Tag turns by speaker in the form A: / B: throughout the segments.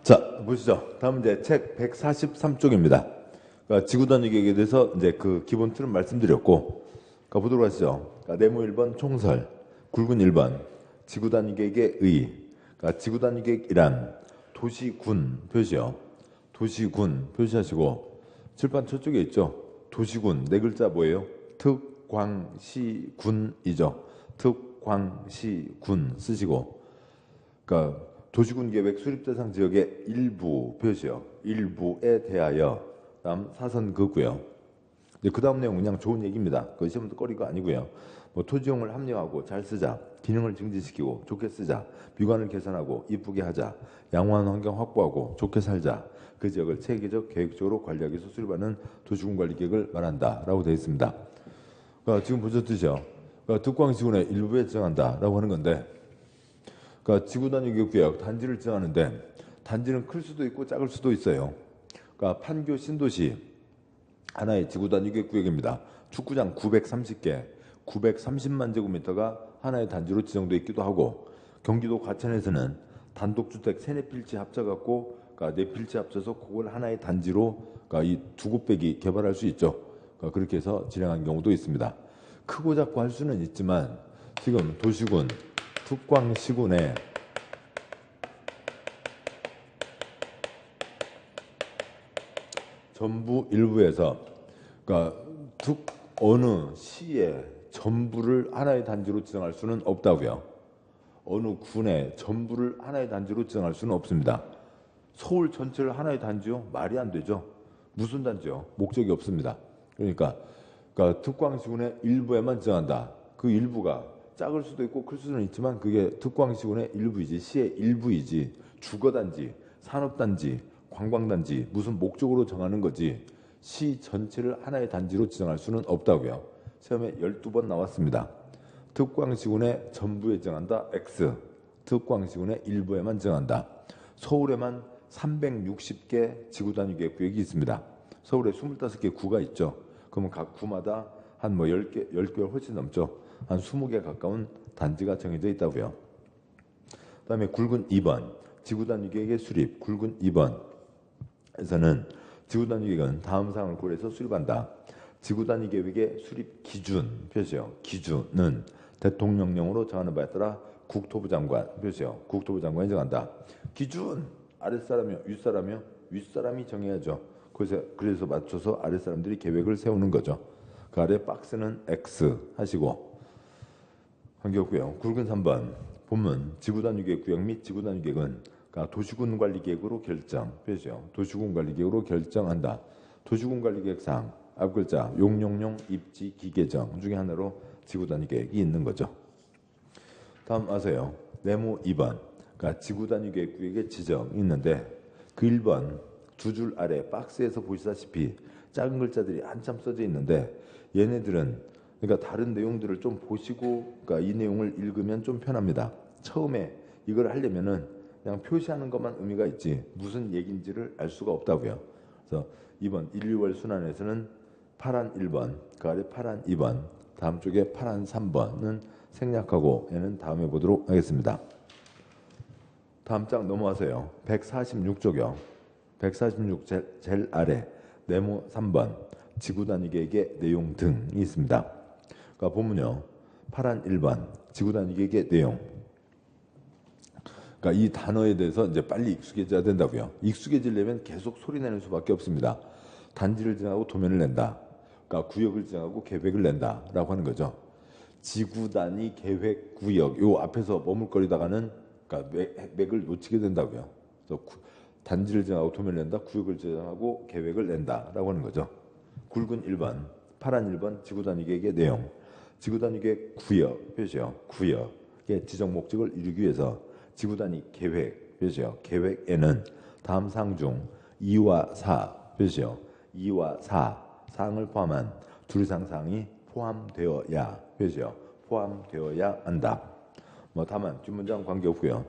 A: 자, 보시죠. 다음 이제 책 143쪽입니다. 그러니까 지구단위 계획에 대해서 이제 그 기본 틀은 말씀드렸고, 그러니까 보도록 하시죠. 그러니까 네모 1번 총설, 굵은 1번 지구단위 계획의 의. 그러니까 지구단위 계획이란 도시군 표시요. 도시군 표시하시고 칠판 저쪽에 있죠. 도시군 네 글자 뭐예요? 특광시군이죠. 특광시군 쓰시고, 그러니까 도시군 계획 수립 대상 지역의 일부 표시요. 일부에 대하여. 다음 사선 그고요. 그 다음 내용 그냥 좋은 얘기입니다. 그 시험도 꺼리가 아니고요. 뭐 토지용을 합리화하고 잘 쓰자, 기능을 증진시키고 좋게 쓰자, 미관을 개선하고 이쁘게 하자, 양호한 환경 확보하고 좋게 살자. 그 지역을 체계적 계획적으로 관리하기 위해서 수립하는 도시군 관리 계획을 말한다라고 되어 있습니다. 그러니까 지금 보셨듯이요. 그러니까 특광시군의 일부에 지정한다라고 하는 건데, 그러니까 지구단위 계획 단지를 지정하는데 단지는 클 수도 있고 작을 수도 있어요. 그러니까 판교 신도시 하나의 지구단위 계획입니다. 축구장 930개, 930만 제곱미터가 하나의 단지로 지정되어 있기도 하고, 경기도 과천에서는 단독주택 3, 4필지 합쳐갖고, 그러니까 4필지 합쳐서 그걸 하나의 단지로, 그러니까 이 두 곳배기 개발할 수 있죠. 그러니까 그렇게 해서 진행한 경우도 있습니다. 크고 작고 할 수는 있지만 지금 도시군, 특광시군에 전부 일부에서, 그러니까 어느 시에 전부를 하나의 단지로 지정할 수는 없다고요. 어느 군에 전부를 하나의 단지로 지정할 수는 없습니다. 서울 전체를 하나의 단지요? 말이 안 되죠. 무슨 단지요? 목적이 없습니다. 그러니까 특광시군의 일부에만 지정한다. 그 일부가 작을 수도 있고 클 수는 있지만 그게 특광시군의 일부이지, 시의 일부이지, 주거단지, 산업단지, 관광단지, 무슨 목적으로 정하는 거지 시 전체를 하나의 단지로 지정할 수는 없다고요. 시험에 12번 나왔습니다. 특광시군의 전부에 지정한다, X. 특광시군의 일부에만 지정한다. 서울에만 360개 지구단위 계획이 있습니다. 서울에 25개 구가 있죠. 그러면 각 구마다 한 뭐 10개 훨씬 넘죠. 한 20개 가까운 단지가 정해져 있다고요. 그 다음에 굵은 2번 지구단위 계획의 수립. 굵은 2번에서는 지구단위 계획은 다음 사항을 고려해서 수립한다. 지구단위 계획의 수립 기준 표시요. 기준은 대통령령으로 정하는 바에 따라 국토부 장관 표시요. 국토부 장관이 정한다. 기준 아랫사람이요, 윗사람이요? 윗사람이 정해야죠. 그래서 맞춰서 아랫사람들이 계획을 세우는 거죠. 그 아래 박스는 X 하시고 관계없고요. 굵은 3번 본문 지구단위 계획 구역 및 지구단위 계획은 도시군 관리 계획으로 결정 표시요. 도시군 관리 계획으로 결정한다. 도시군 관리 계획상 앞 글자 용용용 입지 기계정 중에 하나로 지구단위 계획이 있는 거죠. 다음 아세요. 네모 2번 그러니까 지구단위 계획 구역의 지정이 있는데 그 1번 두 줄 아래 박스에서 보시다시피 작은 글자들이 한참 써져 있는데 얘네들은 그러니까 다른 내용들을 좀 보시고 그러니까 이 내용을 읽으면 좀 편합니다. 처음에 이걸 하려면은 그냥 표시하는 것만 의미가 있지 무슨 얘기인지를 알 수가 없다고요. 그래서 2번 1, 2월 순환에서는 파란 1번, 그 아래 파란 2번, 다음 쪽에 파란 3번은 생략하고 얘는 다음에 보도록 하겠습니다. 다음 장 넘어가세요. 146쪽이요. 146 제일 아래 네모 3번 지구단위 계획의 내용 등이 있습니다. 그러니까 보면요. 파란 1번 지구단위 계획의 내용. 그러니까 이 단어에 대해서 이제 빨리 익숙해져야 된다고요. 익숙해지려면 계속 소리 내는 수밖에 없습니다. 단지를 지정하고 도면을 낸다. 그러니까 구역을 지정하고 계획을 낸다라고 하는 거죠. 지구단위 계획 구역 요 앞에서 머물거리다가는 그러니까 맥을 놓치게 된다고요. 그래서 단지를 지정하고 도면을 낸다, 구역을 지정하고 계획을 낸다라고 하는 거죠. 굵은 1번, 파란 1번 지구단위 계획의 내용. 지구단위 계획 구역 표시요. 구역의 지정 목적을 이루기 위해서 지구단위 계획 표시요. 계획에는 다음 사항 중 2와 4 표시요. 2와 4 사항을 포함한 둘 이상 사항이 포함되어야 표시요. 포함되어야 한다. 뭐 다만 뒷문장 관계없고요.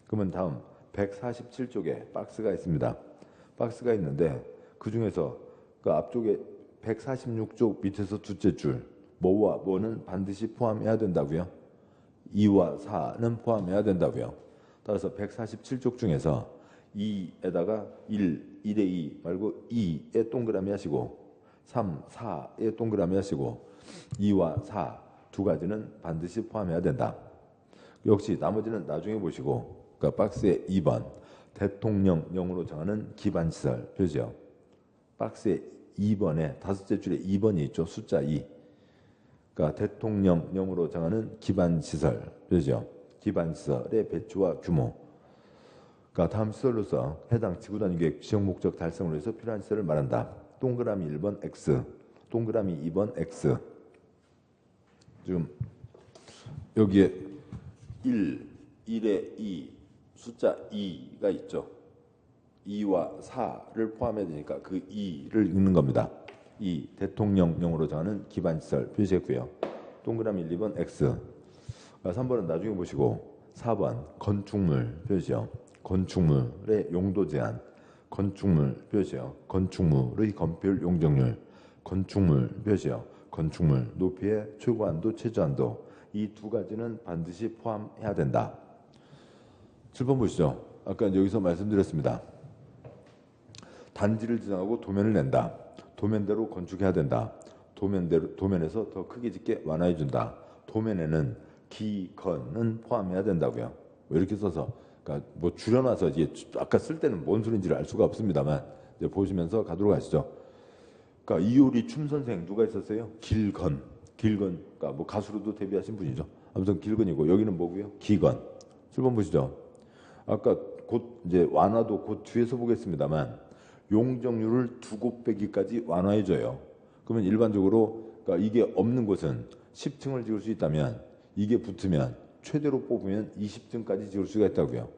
A: 그러면 다음 147쪽에 박스가 있습니다. 박스가 있는데 그 중에서 그 앞쪽에 146쪽 밑에서 둘째 줄 뭐와 뭐는 반드시 포함해야 된다고요. 2와 4는 포함해야 된다고요. 따라서 147쪽 중에서 2에다가 1에 2 말고 2에 동그라미 하시고 3, 4에 동그라미 하시고 2와 4 두 가지는 반드시 포함해야 된다. 역시 나머지는 나중에 보시고 그러니까 박스의 2번 대통령령으로 정하는 기반시설 표시요. 박스의 2번에 다섯째 줄에 2번이 있죠. 숫자 2. 그러니까 대통령령으로 정하는 기반시설 표시요. 기반시설의 배치와 규모. 그러니까 다음 시설로서 해당 지구단위계획 지역 목적 달성을 위해서 필요한 시설을 말한다. 동그라미 1번 X, 동그라미 2번 X. 지금 여기에 1에 2, 숫자 2가 있죠. 2와 4를 포함해야 되니까 그 2를 읽는 겁니다. 2, 대통령령으로 정하는 기반시설 표시했고요. 동그라미 1, 2번 X. 3번은 나중에 보시고 4번 건축물 표시요. 건축물의 용도 제한, 건축물 표시요. 건축물의 건폐율 용적률, 건축물 표시요. 건축물 높이의 최고한도 최저한도 이 두 가지는 반드시 포함해야 된다. 7번 보시죠. 아까 여기서 말씀드렸습니다. 단지를 지정하고 도면을 낸다. 도면대로 건축해야 된다. 도면에서 더 크게 짓게 완화해 준다. 도면에는 기건은 포함해야 된다고요. 이렇게 써서 그러니까 뭐 줄여놔서 이제 아까 쓸 때는 뭔 소리인지를 알 수가 없습니다만 이제 보시면서 가도록 하시죠. 그러니까 이효리 춤 선생 누가 있었어요? 길건. 그러니까 뭐 가수로도 데뷔하신 분이죠. 아무튼 길건이고 여기는 뭐고요? 기건. 7번 보시죠. 아까 곧 이제 완화도 곧 뒤에서 보겠습니다만 용적률을 2곱빼기까지 완화해줘요. 그러면 일반적으로 그러니까 이게 없는 곳은 10층을 지을 수 있다면 이게 붙으면 최대로 뽑으면 20층까지 지을 수가 있다고요.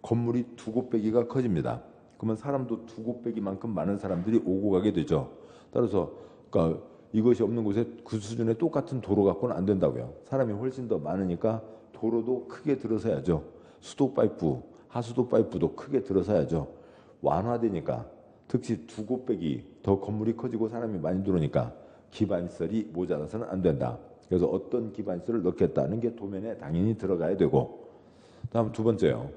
A: 건물이 2곱빼기가 커집니다. 그러면 사람도 2곱빼기만큼 많은 사람들이 오고 가게 되죠. 따라서 그러니까 이것이 없는 곳에 그 수준의 똑같은 도로 갖고는 안 된다고요. 사람이 훨씬 더 많으니까 도로도 크게 들어서야죠. 수도 파이프, 하수도 파이프도 크게 들어서야죠. 완화되니까 특히 2곱빼기 더 건물이 커지고 사람이 많이 들어오니까 기반시설이 모자라서는 안 된다. 그래서 어떤 기반시설을 넣겠다는 게 도면에 당연히 들어가야 되고 다음 두 번째요.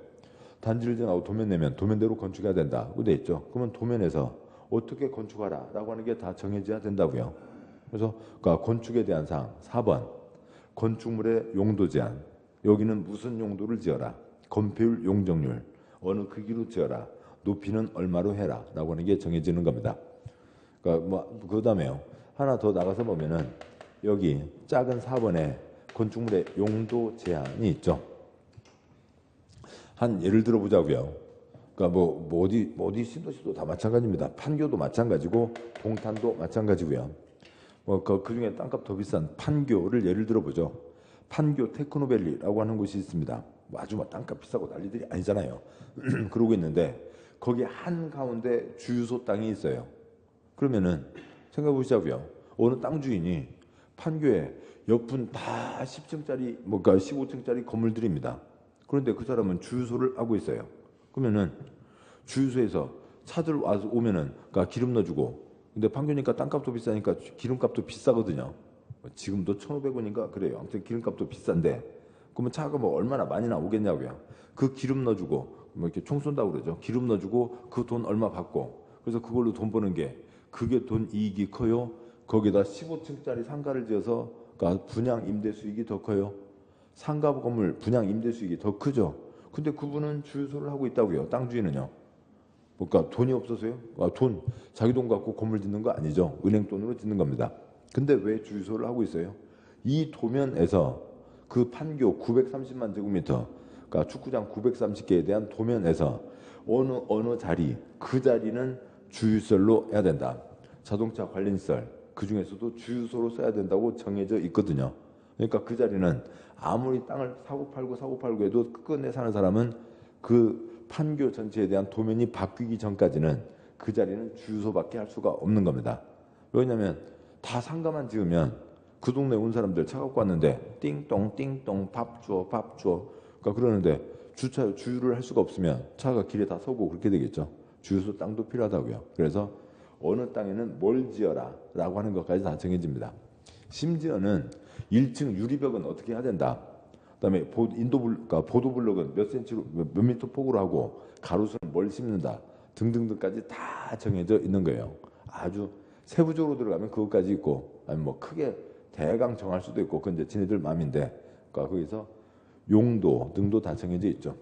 A: 단지를 정하고 도면 내면 도면대로 건축해야 된다. 돼 있죠. 그러면 도면에서 어떻게 건축하라 라고 하는 게 다 정해져야 된다고요. 그래서 그러니까 건축에 대한 사항 4번 건축물의 용도 제한 여기는 무슨 용도를 지어라 건폐율 용적률 어느 크기로 지어라 높이는 얼마로 해라 라고 하는 게 정해지는 겁니다. 그러니까 뭐 그다음에요. 하나 더 나가서 보면은 여기 작은 4번에 건축물의 용도 제한이 있죠. 한 예를 들어 보자고요. 그러니까 뭐 어디 신도시도 다 마찬가지입니다. 판교도 마찬가지고 동탄도 마찬가지고요. 그 중에 땅값 더 비싼 판교를 예를 들어 보죠. 판교 테크노밸리라고 하는 곳이 있습니다. 뭐 아주 뭐 땅값 비싸고 난리들이 아니잖아요. 그러고 있는데 거기 한 가운데 주유소 땅이 있어요. 그러면은 생각해 보시자고요. 어느 땅 주인이 판교에 옆은 다 10층짜리 그러니까 15층짜리 건물들입니다. 그런데 그 사람은 주유소를 하고 있어요. 그러면은 주유소에서 차들 와서 오면은 그러니까 기름 넣어주고 근데 판교니까 땅값도 비싸니까 기름값도 비싸거든요. 지금도 1,500원인가 그래요. 아무튼 기름값도 비싼데 그러면 차가 뭐 얼마나 많이 나오겠냐고요. 그 기름 넣어주고 뭐 이렇게 총 쏜다고 그러죠. 기름 넣어주고 그 돈 얼마 받고 그래서 그걸로 돈 버는 게 그게 돈 이익이 커요. 거기다 15층짜리 상가를 지어서 그러니까 분양 임대 수익이 더 커요. 상가 건물 분양 임대 수익이 더 크죠. 근데 그분은 주유소를 하고 있다고요. 땅 주인은요. 그러니까 돈이 없어서요? 자기 돈 갖고 건물 짓는 거 아니죠. 은행 돈으로 짓는 겁니다. 근데 왜 주유소를 하고 있어요? 이 도면에서 그 판교 930만 제곱미터, 그러니까 축구장 930개에 대한 도면에서 어느 자리, 그 자리는 주유소로 해야 된다. 자동차 관련시설, 그 중에서도 주유소로 써야 된다고 정해져 있거든요. 그러니까 그 자리는 아무리 땅을 사고 팔고 해도 끝내 사는 사람은 그 판교 전체에 대한 도면이 바뀌기 전까지는 그 자리는 주유소밖에 할 수가 없는 겁니다. 왜냐하면 다 상가만 지으면 그 동네 온 사람들 차 갖고 왔는데 띵똥 밥 주어 그러니까 그러는데 주유를 할 수가 없으면 차가 길에 다 서고 그렇게 되겠죠. 주유소 땅도 필요하다고요. 그래서 어느 땅에는 뭘 지어라 라고 하는 것까지 다 정해집니다. 심지어는 1층 유리벽은 어떻게 해야 된다. 그다음에 그러니까 보도블럭은 몇 센치로 몇 미터 폭으로 하고 가로수는 뭘 심는다 등등등까지 다 정해져 있는 거예요. 아주 세부적으로 들어가면 그것까지 있고, 아니 뭐 크게 대강 정할 수도 있고, 그건 이제 지네들 마음인데, 그러니까 거기서 용도 등도 다 정해져 있죠.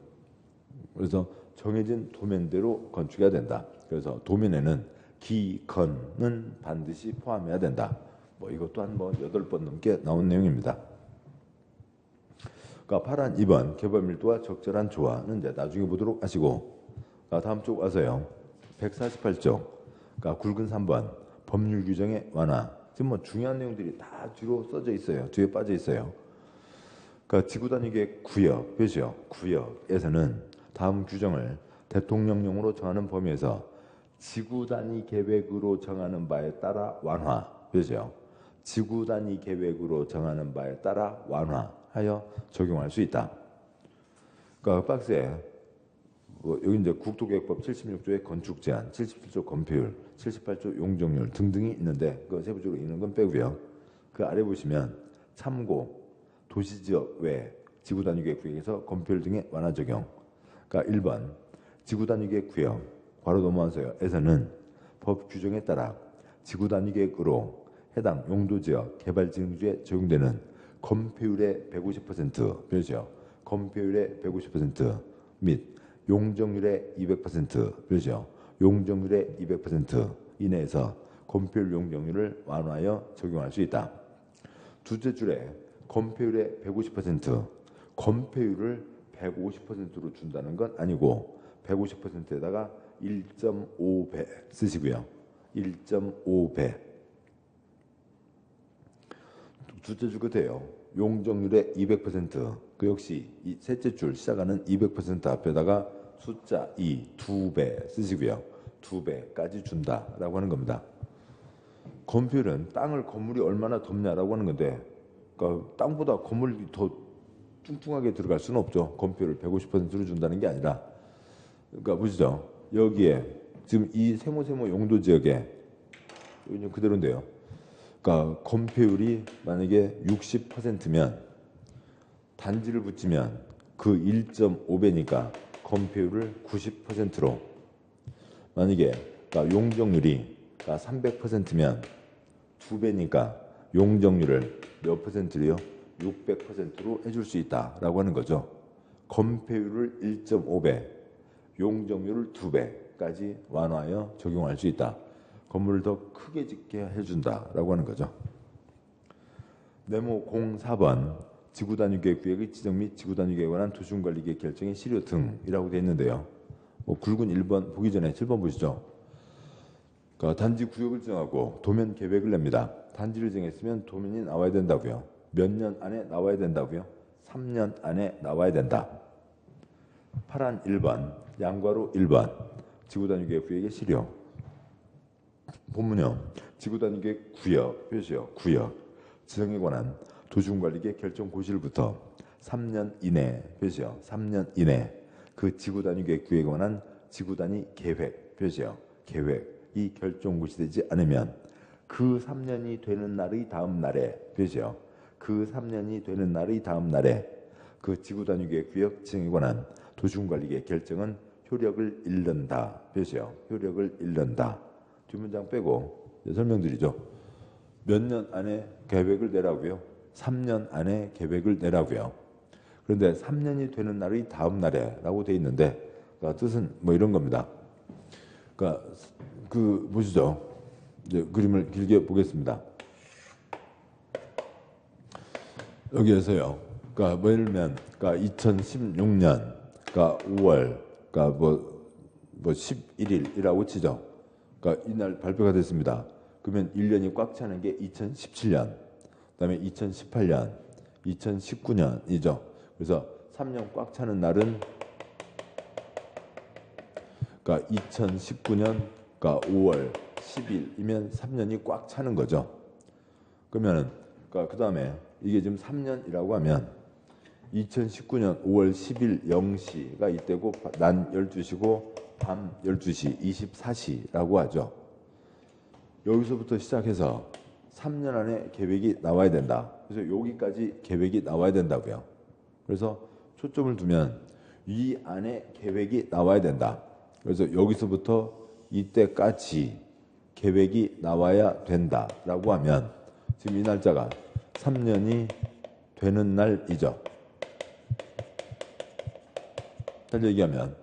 A: 그래서 정해진 도면대로 건축해야 된다. 그래서 도면에는 기, 건은 반드시 포함해야 된다. 뭐 이것도 한 뭐 8번 넘게 나온 내용입니다. 그러니까 파란 2번 개발 밀도와 적절한 조화는 이제 나중에 보도록 하시고, 그러니까 다음 쪽 와서요. 148쪽, 그러니까 굵은 3번 법률 규정의 완화. 지금 뭐 중요한 내용들이 다 뒤로 써져 있어요. 뒤에 빠져 있어요. 그러니까 지구 단위계 구역, 표시요. 구역에서는 다음 규정을 대통령령으로 정하는 범위에서 지구 단위 계획으로 정하는 바에 따라 완화, 표시요. 지구 단위 계획으로 정하는 바에 따라 완화하여 적용할 수 있다. 그러니까 박스에 뭐 여기 이제 국토계획법 76조의 건축 제한, 77조 건폐율, 78조 용적률 등등이 있는데 그 세부적으로 있는 건 빼고요. 그 아래 보시면 참고 도시지역 외 지구단위계획 구역에서 건폐율 등의 완화 적용. 그러니까 1번 지구단위계획 구역 괄호 넘어와서요. 에서는 법 규정에 따라 지구단위계획으로 해당 용도지역 개발지능주에 적용되는 건폐율의 150% 표시요. 건폐율의 150% 및 용적률의 200% 표시요. 용적률의 200% 이내에서 건폐율 용적률을 완화하여 적용할 수 있다. 두째 줄에 건폐율의 150% 건폐율을 150%로 준다는 건 아니고 150%에다가 1.5배 쓰시고요. 1.5배. 두째 줄 끝에요. 용적률의 200%그 역시 이 셋째 줄 시작하는 200% 앞에다가 숫자 2, 2배 쓰시고요. 2배까지 준다라고 하는 겁니다. 건폐율은 땅을 건물이 얼마나 덮냐라고 하는 건데, 그러니까 땅보다 건물이 더 뚱뚱하게 들어갈 수는 없죠. 건폐율을 150%로 준다는 게 아니라, 그러니까 보시죠. 여기에 지금 이 세모세모 용도 지역에 여기 그대로인데요. 그러니까 건폐율이 만약에 60%면 단지를 붙이면 그 1.5배니까 건폐율을 90%로, 만약에 그러니까 용적률이 그러니까 300%면 2배니까 용적률을 몇 퍼센트로요? 600%로 해줄 수 있다라고 하는 거죠. 건폐율을 1.5배, 용적률을 2배까지 완화하여 적용할 수 있다. 건물을 더 크게 짓게 해준다라고 하는 거죠. 네모 04번 지구단위계획구역의 지정 및 지구단위계획에 관한 도시군관리계획 결정의 시료 등이라고 되어 있는데요. 뭐 굵은 1번 보기 전에 7번 보시죠. 그러니까 단지 구역을 정하고 도면 계획을 냅니다. 단지를 정했으면 도면이 나와야 된다고요. 몇 년 안에 나와야 된다고요? 3년 안에 나와야 된다. 파란 1번, 양괄호 1번 지구단위계획구역의 시료. 본문요. 지구단위계획 구역, 표시요. 구역 지정에 관한 도시군관리계획 결정 고시일부터 3년 이내, 표시요. 3년 이내 그 지구단위계획 구역에 관한 지구단위 계획, 표시요. 계획이 결정 고시되지 않으면 그 3년이 되는 날의 다음 날에, 표시요. 그 3년이 되는 날의 다음 날에 그 지구단위계획 구역 지정에 관한 도시군관리계획 결정은 효력을 잃는다. 표시요. 효력을 잃는다. 뒷문장 빼고 설명드리죠. 몇 년 안에 계획을 내라고요? 3년 안에 계획을 내라고요. 그런데 3년이 되는 날이 다음 날에라고 돼 있는데, 그러니까 뜻은 뭐 이런 겁니다. 그러니까 그 보시죠. 이제 그림을 길게 보겠습니다. 여기에서요. 그러니까 뭐 예를 들면, 그러니까 2016년, 그러니까 5월, 그러니까 뭐 11일이라고 치죠. 그러니까 이날 발표가 됐습니다. 그러면 1년이 꽉 차는 게 2017년, 그다음에 2018년, 2019년이죠. 그래서 3년 꽉 차는 날은 그러니까 2019년 그러니까 5월 10일이면 3년이 꽉 차는 거죠. 그러면은 그러니까 그다음에 이게 지금 3년이라고 하면 2019년 5월 10일 0시가 이때고 난 12시고 밤 12시 24시라고 하죠. 여기서부터 시작해서 3년 안에 계획이 나와야 된다. 그래서 여기까지 계획이 나와야 된다고요. 그래서 초점을 두면 이 안에 계획이 나와야 된다. 그래서 여기서부터 이때까지 계획이 나와야 된다라고 하면 지금 이 날짜가 3년이 되는 날이죠. 잘 얘기하면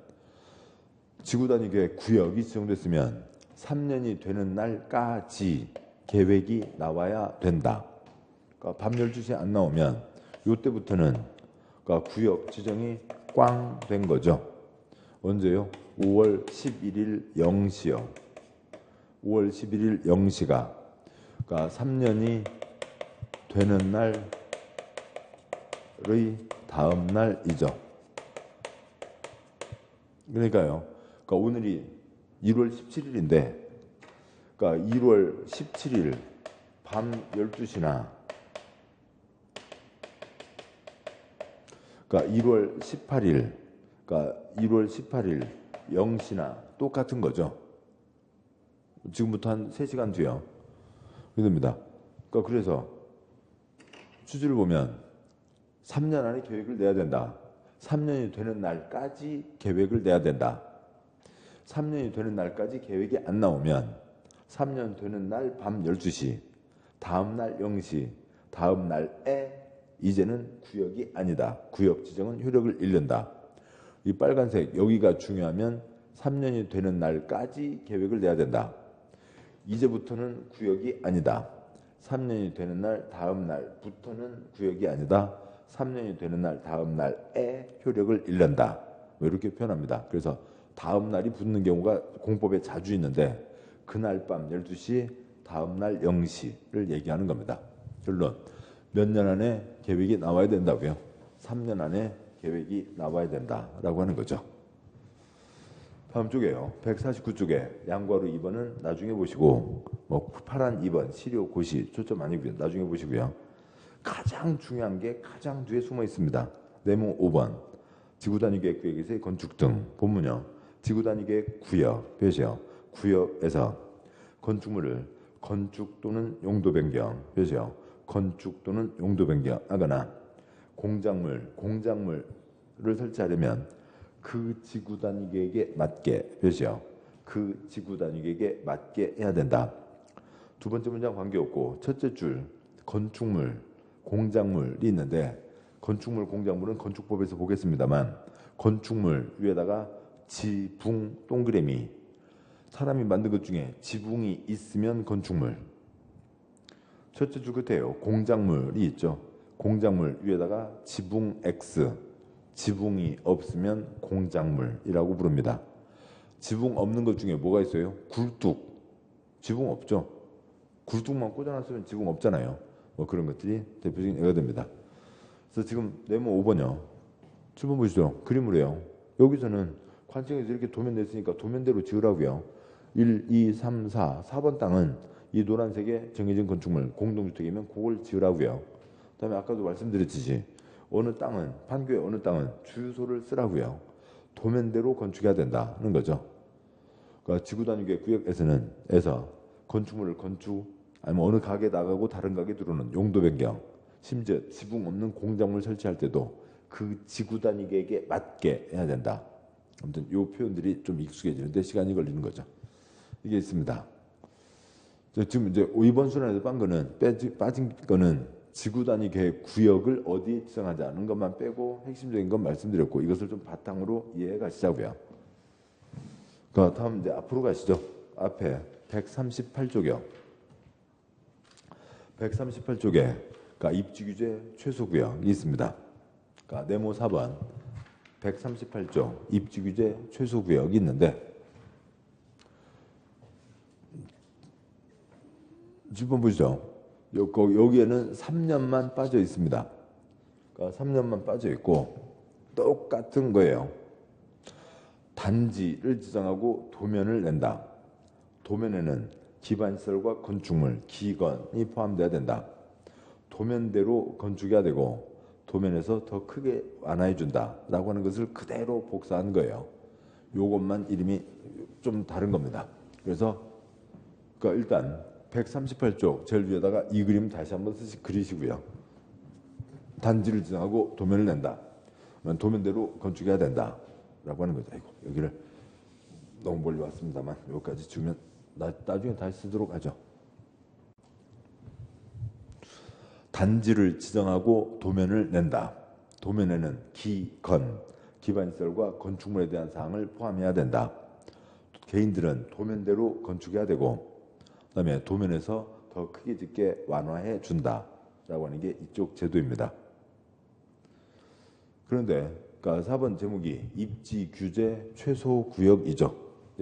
A: 지구단위 계획 구역이 지정됐으면 3년이 되는 날까지 계획이 나와야 된다. 그러니까 밤 12시에 안 나오면 이때부터는 그러니까 구역 지정이 꽝 된 거죠. 언제요? 5월 11일 0시요. 5월 11일 0시가 그러니까 3년이 되는 날의 다음 날이죠. 그러니까요. 그러니까 오늘이 1월 17일인데 그러니까 1월 17일 밤 12시나 그러니까 1월 18일 그러니까 1월 18일 0시나 똑같은 거죠. 지금부터 한 3시간 뒤요. 그럽니다. 그러니까 그래서 수지를 보면 3년 안에 계획을 내야 된다. 3년이 되는 날까지 계획을 내야 된다. 3년이 되는 날까지 계획이 안 나오면 3년 되는 날 밤 12시, 다음 날 0시, 다음 날에 이제는 구역이 아니다. 구역 지정은 효력을 잃는다. 이 빨간색 여기가 중요하면 3년이 되는 날까지 계획을 내야 된다. 이제부터는 구역이 아니다. 3년이 되는 날 다음 날부터는 구역이 아니다. 3년이 되는 날 다음 날에 효력을 잃는다. 이렇게 표현합니다. 그래서 다음 날이 붙는 경우가 공법에 자주 있는데 그날 밤 12시 다음 날 0시를 얘기하는 겁니다. 결론 몇 년 안에 계획이 나와야 된다고요? 3년 안에 계획이 나와야 된다라고 하는 거죠. 다음 쪽에요. 149쪽에 양괄호 2번은 나중에 보시고 파란 2번 시료 고시 초점 아니고요. 나중에 보시고요. 가장 중요한 게 가장 뒤에 숨어 있습니다. 네모 5번 지구단위 계획 구역에서의 건축 등 본문요. 지구단위 계획 구역 표시요. 구역에서 건축물을 건축 또는 용도 변경 표시요. 건축 또는 용도 변경하거나 공작물을 설치하려면 그 지구단위 계획에 맞게 표시요. 그 지구단위 계획에 맞게 해야 된다. 두 번째 문장 관계없고 첫째 줄 건축물, 공작물이 있는데 건축물, 공작물은 건축법에서 보겠습니다만 건축물 위에다가 지붕 동그라미 사람이 만든 것 중에 지붕이 있으면 건축물. 첫째 줄 끝에요. 공작물이 있죠. 공작물 위에다가 지붕 X 지붕이 없으면 공작물이라고 부릅니다. 지붕 없는 것 중에 뭐가 있어요? 굴뚝. 지붕 없죠. 굴뚝만 꽂아놨으면 지붕 없잖아요. 그런 것들이 대표적인 예가 됩니다. 그래서 지금 네모 5번이요. 7번 보시죠. 그림을 해요. 여기서는 관청에서 이렇게 도면 냈으니까 도면대로 지으라고요. 1, 2, 3, 4. 4번 땅은 이 노란색에 정해진 건축물 공동주택이면 그걸 지으라고요. 그다음에 아까도 말씀드렸듯이 어느 땅은 판교의 어느 땅은 주유소를 쓰라고요. 도면대로 건축해야 된다는 거죠. 그러니까 지구단위계 구역에서는 건축물을 건축 아니면 어느 가게 나가고 다른 가게 들어오는 용도 변경 심지어 지붕 없는 공작물 설치할 때도 그 지구단위 계획에 맞게 해야 된다. 아무튼 이 표현들이 좀 익숙해지는데 시간이 걸리는 거죠. 이게 있습니다. 지금 이제 2번 순환에서 빠진 거는 지구단위 계획 구역을 어디에 지정하자는 것만 빼고 핵심적인 건 말씀드렸고 이것을 좀 바탕으로 이해해 가시자고요. 그 다음 이제 앞으로 가시죠. 앞에 138쪽이요. 138쪽에 그러니까 입지 규제 최소 구역이 있습니다. 그러니까 네모 4번 138쪽 입지 규제 최소 구역이 있는데 10번 보시죠. 여기에는 3년만 빠져 있습니다. 그러니까 3년만 빠져 있고 똑같은 거예요. 단지를 지정하고 도면을 낸다. 도면에는 기반시설과 건축물, 기건이 포함돼야 된다. 도면대로 건축해야 되고 도면에서 더 크게 완화해준다 라고 하는 것을 그대로 복사한 거예요. 요것만 이름이 좀 다른 겁니다. 그래서 그러니까 일단 138쪽 제일 위에다가 이 그림 다시 한번 그리시고요. 단지를 지정하고 도면을 낸다. 도면대로 건축해야 된다 라고 하는 거죠. 여기를 너무 멀리 왔습니다만 여기까지 주면 나중에 다시 쓰도록 하죠. 단지를 지정하고 도면을 낸다. 도면에는 기반시설과 건축물에 대한 사항을 포함해야 된다. 개인들은 도면대로 건축해야 되고, 그다음에 도면에서 더 크게 짓게 완화해 준다 라고 하는 게 이쪽 제도입니다. 그런데 그러니까 4번 제목이 입지 규제 최소 구역이죠.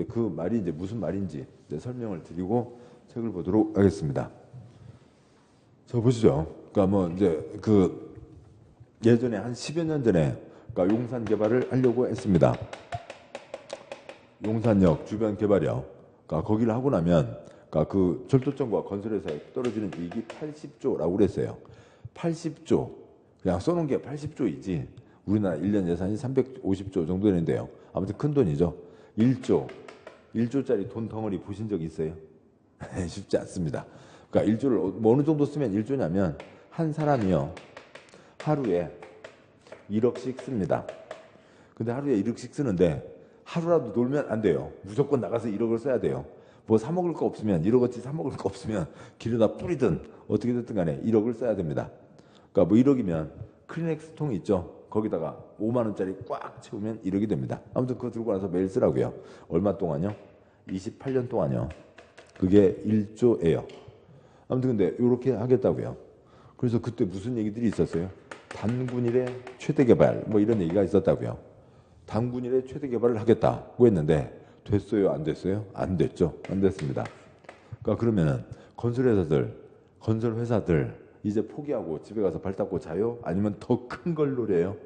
A: 그 말이 이제 무슨 말인지 이제 설명을 드리고 책을 보도록 하겠습니다. 저 보시죠. 그러니까 뭐 이제 그 예전에 한 10여 년 전에 그러니까 용산 개발을 하려고 했습니다. 용산역 주변 개발이요. 그러니까 거기를 하고 나면 그러니까 그 철도청과 건설회사에 떨어지는 이익이 80조라고 그랬어요. 80조. 그냥 써놓은 게 80조이지. 우리나라 1년 예산이 350조 정도 되는데요. 아무튼 큰 돈이죠. 1조짜리 돈 덩어리 보신 적 있어요? 쉽지 않습니다. 그러니까 1조를 뭐 어느 정도 쓰면 1조냐면 한 사람이요. 하루에 1억씩 씁니다. 근데 하루에 1억씩 쓰는데 하루라도 놀면 안 돼요. 무조건 나가서 1억을 써야 돼요. 뭐 사 먹을 거 없으면 1억어치 사 먹을 거 없으면 길에다 뿌리든 어떻게 됐든 간에 1억을 써야 됩니다. 그러니까 뭐 1억이면 크리넥스 통이 있죠. 거기다가 5만 원짜리 꽉 채우면 1억이 됩니다. 아무튼 그거 들고 나서 매일 쓰라고요. 얼마 동안요? 28년 동안요. 그게 1조예요. 아무튼 근데 이렇게 하겠다고요. 그래서 그때 무슨 얘기들이 있었어요? 단군일의 최대 개발 뭐 이런 얘기가 있었다고요. 단군일의 최대 개발을 하겠다고 했는데 됐어요? 안 됐어요? 안 됐죠. 안 됐습니다. 그러니까 그러면은 건설회사들 이제 포기하고 집에 가서 발 닦고 자요? 아니면 더 큰 걸 노려요?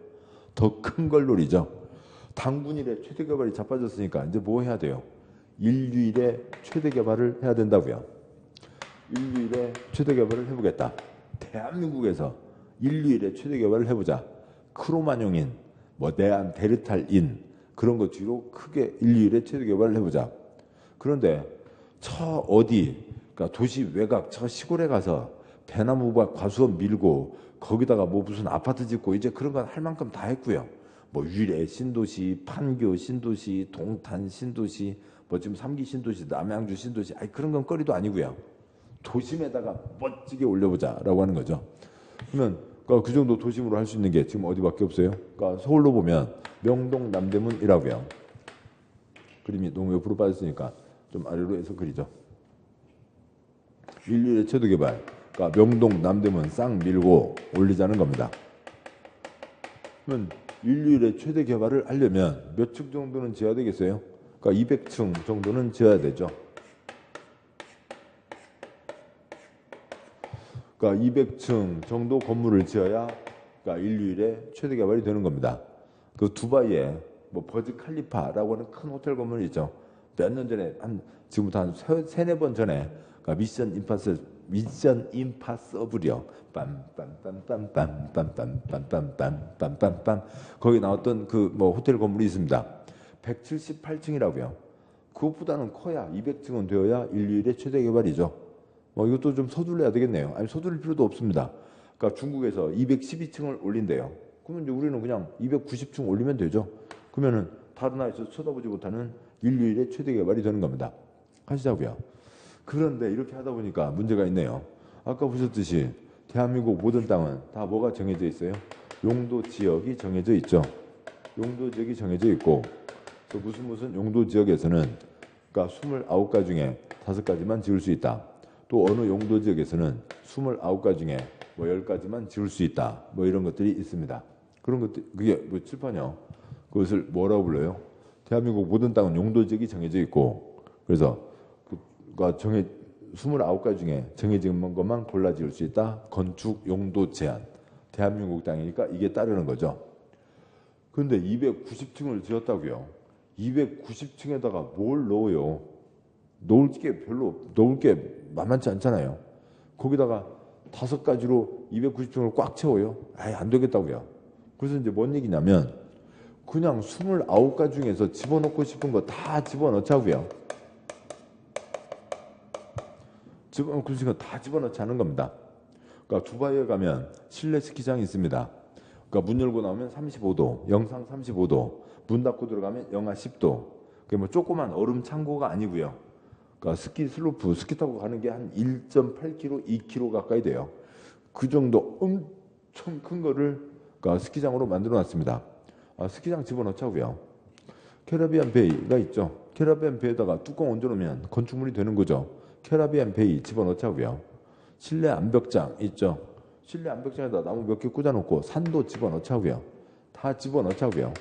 A: 더 큰 걸 노리죠. 단군일의 최대 개발이 자빠졌으니까 이제 뭐 해야 돼요? 인류일의 최대 개발을 해야 된다고요. 인류일의 최대 개발을 해보겠다. 대한민국에서 인류일의 최대 개발을 해보자. 크로마뇽인, 뭐 네안데르탈인 그런 것 뒤로 크게 인류일의 최대 개발을 해보자. 그런데 저 어디, 그러니까 도시 외곽 저 시골에 가서 배나무와 과수원 밀고 거기다가 뭐 무슨 아파트 짓고 이제 그런 건 할 만큼 다 했고요. 뭐 위례 신도시, 판교 신도시, 동탄 신도시, 뭐 지금 3기 신도시, 남양주 신도시, 아니 그런 건 거리도 아니고요. 도심에다가 멋지게 올려보자라고 하는 거죠. 그러면 그 정도 도심으로 할 수 있는 게 지금 어디밖에 없어요. 그러니까 서울로 보면 명동, 남대문이라고요. 그림이 너무 옆으로 빠졌으니까 좀 아래로 해서 그리죠. 인류의 최대 개발. 그러니까 명동, 남대문 싹 밀고 올리자는 겁니다. 그러면 인류의 최대 개발을 하려면 몇 층 정도는 지어야 되겠어요? 그러니까 200층 정도는 지어야 되죠. 그러니까 200층 정도 건물을 지어야 그러니까 인류일의 최대 개발이 되는 겁니다. 그 두바이에 뭐 버즈 칼리파라고 하는 큰 호텔 건물이 있죠. 몇 년 전에 지금부터 한 세네 번 전에 그러니까 미션 임파서블이요. 빰빰빰빰빰빰빰빰빰빰빰빰빰 거기 나왔던 그 뭐 호텔 건물이 있습니다. 178층이라고요. 그것보다는 커야 200층은 되어야 인류일의 최대 개발이죠. 이것도 좀 서둘러야 되겠네요. 아니 서두를 필요도 없습니다. 그러니까 중국에서 212층을 올린대요. 그러면 이제 우리는 그냥 290층 올리면 되죠. 그러면은 다른 나라에서 쳐다보지 못하는 인류일의 최대 개발이 되는 겁니다. 하시자고요. 그런데 이렇게 하다 보니까 문제가 있네요. 아까 보셨듯이 대한민국 모든 땅은 다 뭐가 정해져 있어요? 용도 지역이 정해져 있죠. 용도 지역이 정해져 있고 또 무슨 용도 지역에서는 그러니까 29가지 중에 5가지만 지을 수 있다. 또 어느 용도 지역에서는 29가지 중에 뭐 10가지만 지을 수 있다. 뭐 이런 것들이 있습니다. 그런 것들 그게 뭐 칠판이요. 그것을 뭐라고 불러요? 대한민국 모든 땅은 용도 지역이 정해져 있고 그래서 그가 29가지 중에 정해진 것만 골라 지을 수 있다. 건축 용도 제한. 대한민국 땅이니까 이게 따르는 거죠. 그런데 290층을 지었다고요. 290층에다가 뭘 넣어요? 넣을 게 만만치 않잖아요. 거기다가 5가지로 290층을 꽉 채워요? 아예 안 되겠다고요. 그래서 이제 뭔 얘기냐면 그냥 29가지 중에서 집어넣고 싶은 거 다 집어넣자고요. 집어넣고 싶은 거 다 집어넣자는 겁니다. 그러니까 두바이에 가면 실내 스키장이 있습니다. 그러니까 문 열고 나오면 35도, 영상 35도, 문 닫고 들어가면 영하 10도. 그게 뭐 조그만 얼음 창고가 아니고요. 그러니까 스키 슬로프, 스키 타고 가는 게 한 1.8km, 2km 가까이 돼요. 그 정도 엄청 큰 거를 그러니까 스키장으로 만들어 놨습니다. 스키장 집어넣자고요. 캐리비안 베이가 있죠. 캐리비안 베이에다가 뚜껑 얹어놓으면 건축물이 되는 거죠. 캐리비안 베이 집어넣자고요. 실내 암벽장 있죠. 실내 암벽장에다 나무 몇 개 꽂아놓고 산도 집어넣자고요. 다 집어넣자고요.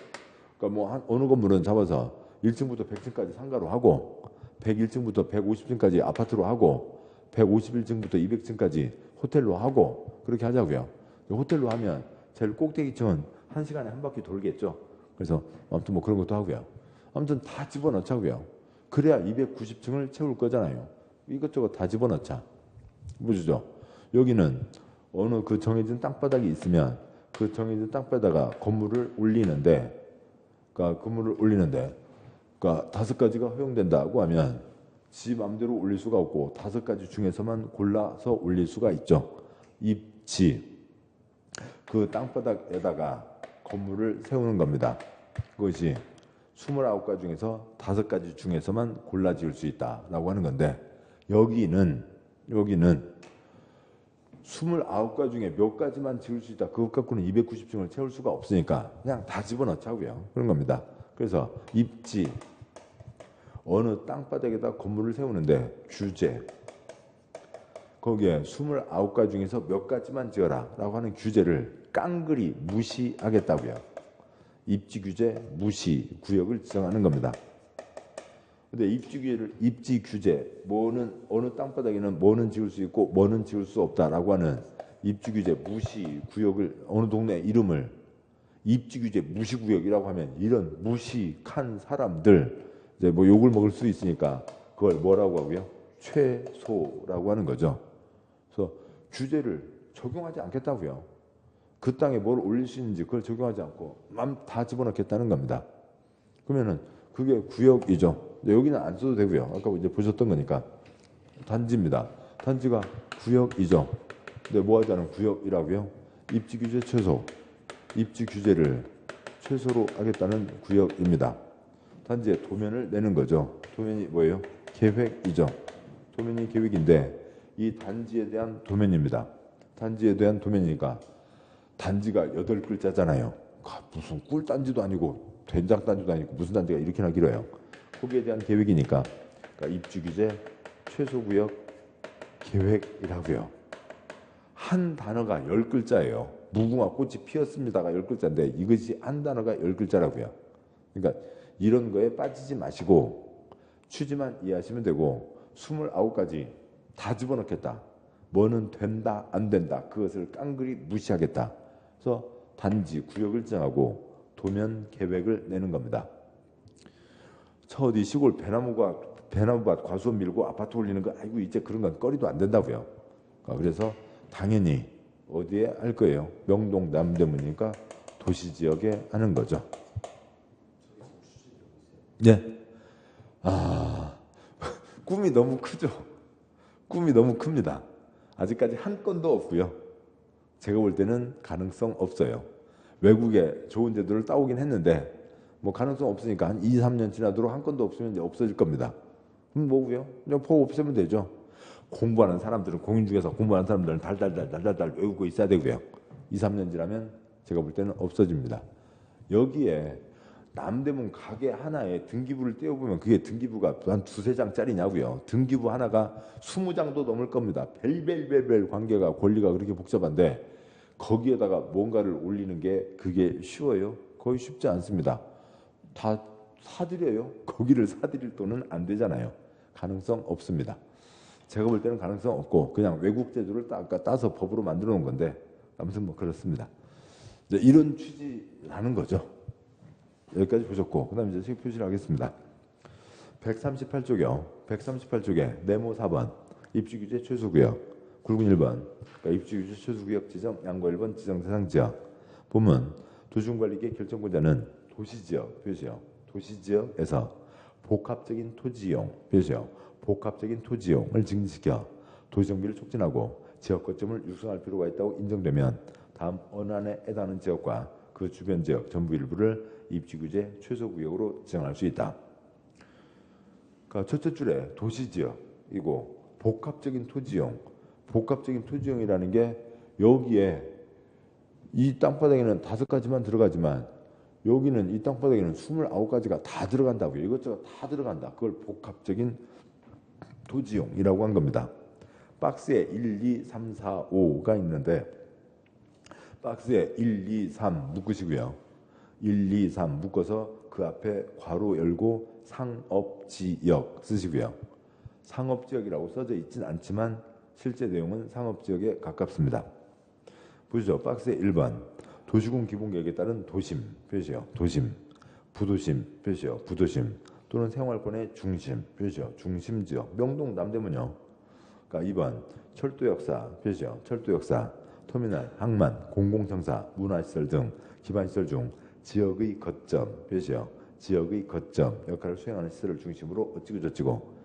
A: 그러니까 뭐 어느 건물은 잡아서 1층부터 100층까지 상가로 하고 101층부터 150층까지 아파트로 하고 151층부터 200층까지 호텔로 하고 그렇게 하자고요. 호텔로 하면 제일 꼭대기층은 1시간에 한 바퀴 돌겠죠. 그래서 아무튼 뭐 그런 것도 하고요. 아무튼 다 집어넣자고요. 그래야 290층을 채울 거잖아요. 이것저것 다 집어넣자. 보시죠. 여기는 어느 그 정해진 땅바닥이 있으면 그 정해진 땅바닥에다가 건물을 올리는데 그러니까 5가지가 허용된다고 하면 지 맘대로 올릴 수가 없고 5가지 중에서만 골라서 올릴 수가 있죠. 입지 그 땅바닥에다가 건물을 세우는 겁니다. 그것이 29가지 중에서 5가지 중에서만 골라 지을 수 있다라고 하는 건데 여기는 29가지 중에 몇 가지만 지을 수 있다. 그것 갖고는 290층을 채울 수가 없으니까 그냥 다 집어넣자고요. 그런 겁니다. 그래서 입지 어느 땅바닥에다 건물을 세우는데 규제 거기에 29가지 중에서 몇 가지만 지어라 라고 하는 규제를 깡그리 무시하겠다고요. 입지 규제 무시 구역을 지정하는 겁니다. 근데 입지 규제 뭐는 어느 땅바닥에는 뭐는 지을 수 있고 뭐는 지을 수 없다라고 하는 입지 규제 무시 구역을 어느 동네 이름을 입지 규제 무시 구역이라고 하면 이런 무식한 사람들 이제 뭐 욕을 먹을 수 있으니까 그걸 뭐라고 하고요? 최소라고 하는 거죠. 그래서 규제를 적용하지 않겠다고요. 그 땅에 뭘 올릴 수 있는지 그걸 적용하지 않고 맘 다 집어넣겠다는 겁니다. 그러면은 그게 구역이죠. 여기는 안 써도 되고요. 아까 이제 보셨던 거니까 단지입니다. 단지가 구역이죠. 근데 뭐 하자는 구역이라고요? 입지 규제 최소. 입지 규제를 최소로 하겠다는 구역입니다. 단지에 도면을 내는 거죠. 도면이 뭐예요? 계획이죠. 도면이 계획인데 이 단지에 대한 도면입니다. 단지에 대한 도면이니까 단지가 8글자잖아요. 무슨 꿀단지도 아니고 된장단지도 아니고 무슨 단지가 이렇게나 길어요. 거기에 대한 계획이니까 그러니까 입지 규제 최소구역 계획이라고요. 한 단어가 10글자예요. 무궁화 꽃이 피었습니다가 10글자인데 이것이 한 단어가 10글자라고요. 그러니까 이런 거에 빠지지 마시고 취지만 이해하시면 되고 29가지 다 집어넣겠다. 뭐는 된다 안 된다. 그것을 깡그리 무시하겠다. 그래서 단지 구역을 정하고 도면 계획을 내는 겁니다. 저 어디 시골 배나무밭 과수원 밀고 아파트 올리는 거 아이고 이제 그런 건 꺼리도 안 된다고요. 그래서 당연히 어디에 할 거예요? 명동 남대문이니까 도시지역에 하는 거죠. 네. 꿈이 너무 크죠. 꿈이 너무 큽니다. 아직까지 한 건도 없고요. 제가 볼 때는 가능성 없어요. 외국에 좋은 제도를 따오긴 했는데 뭐 가능성 없으니까 한 2, 3년 지나도록 한 건도 없으면 이제 없어질 겁니다. 그럼 뭐고요? 그냥 포 없애면 되죠. 공부하는 사람들은 공인 중에서 공부하는 사람들은 달달달 외우고 있어야 되고요. 2, 3년 지나면 제가 볼 때는 없어집니다. 여기에 남대문 가게 하나에 등기부를 떼어보면 그게 등기부가 한 2-3장짜리냐고요. 등기부 하나가 20장도 넘을 겁니다. 벨벨벨벨 관계가 권리가 그렇게 복잡한데 거기에다가 뭔가를 올리는 게 그게 쉬워요? 거의 쉽지 않습니다. 다 사들여요. 거기를 사들일 돈은 안 되잖아요. 가능성 없습니다. 제가 볼 때는 가능성 없고 그냥 외국 제도를 따서 법으로 만들어 놓은 건데 아무튼 뭐 그렇습니다. 이제 이런 취지라는 거죠. 여기까지 보셨고 그 다음에 이제 책 표시를 하겠습니다. 138쪽이요. 138쪽에 네모 4번 입지규제 최소구역 굵은 1번 그러니까 입지규제 최소구역 지정 양보 1번 지정 대상 지역 보면 도시군관리계 결정권자는 도시지역 표시요. 도시지역에서 복합적인 토지이용 표시요. 복합적인 토지이용을 증진시켜 도시정비를 촉진하고 지역 거점을 육성할 필요가 있다고 인정되면 다음 언안에 해당하는 지역과 그 주변 지역 전부 일부를 입지규제 최소구역으로 지정할 수 있다. 그러니까 첫째 줄에 도시지역이고 복합적인 토지용. 복합적인 토지용이라는 게 여기에 이 땅바닥에는 5가지만 들어가지만 여기는 이 땅바닥에는 29가지가 다 들어간다고요. 이것저것 다 들어간다. 그걸 복합적인 토지용이라고 한 겁니다. 박스에 1, 2, 3, 4, 5가 있는데 박스에 1, 2, 3 묶으시고요. 1, 2, 3 묶어서 그 앞에 괄호 열고 상업지역 쓰시고요. 상업지역이라고 써져 있진 않지만 실제 내용은 상업지역에 가깝습니다. 보시죠. 박스에 1번 도시군 기본계획에 따른 도심 표시요. 도심, 부도심 표시요. 부도심 또는 생활권의 중심 표시요. 중심지역, 명동, 남대문요. 그러니까 2번 철도역사 표시요. 철도역사, 터미널, 항만, 공공청사, 문화시설 등 기반시설 중 지역의 거점 표시요. 지역의 거점 역할을 수행하는 시설을 중심으로 어찌고 저찌고.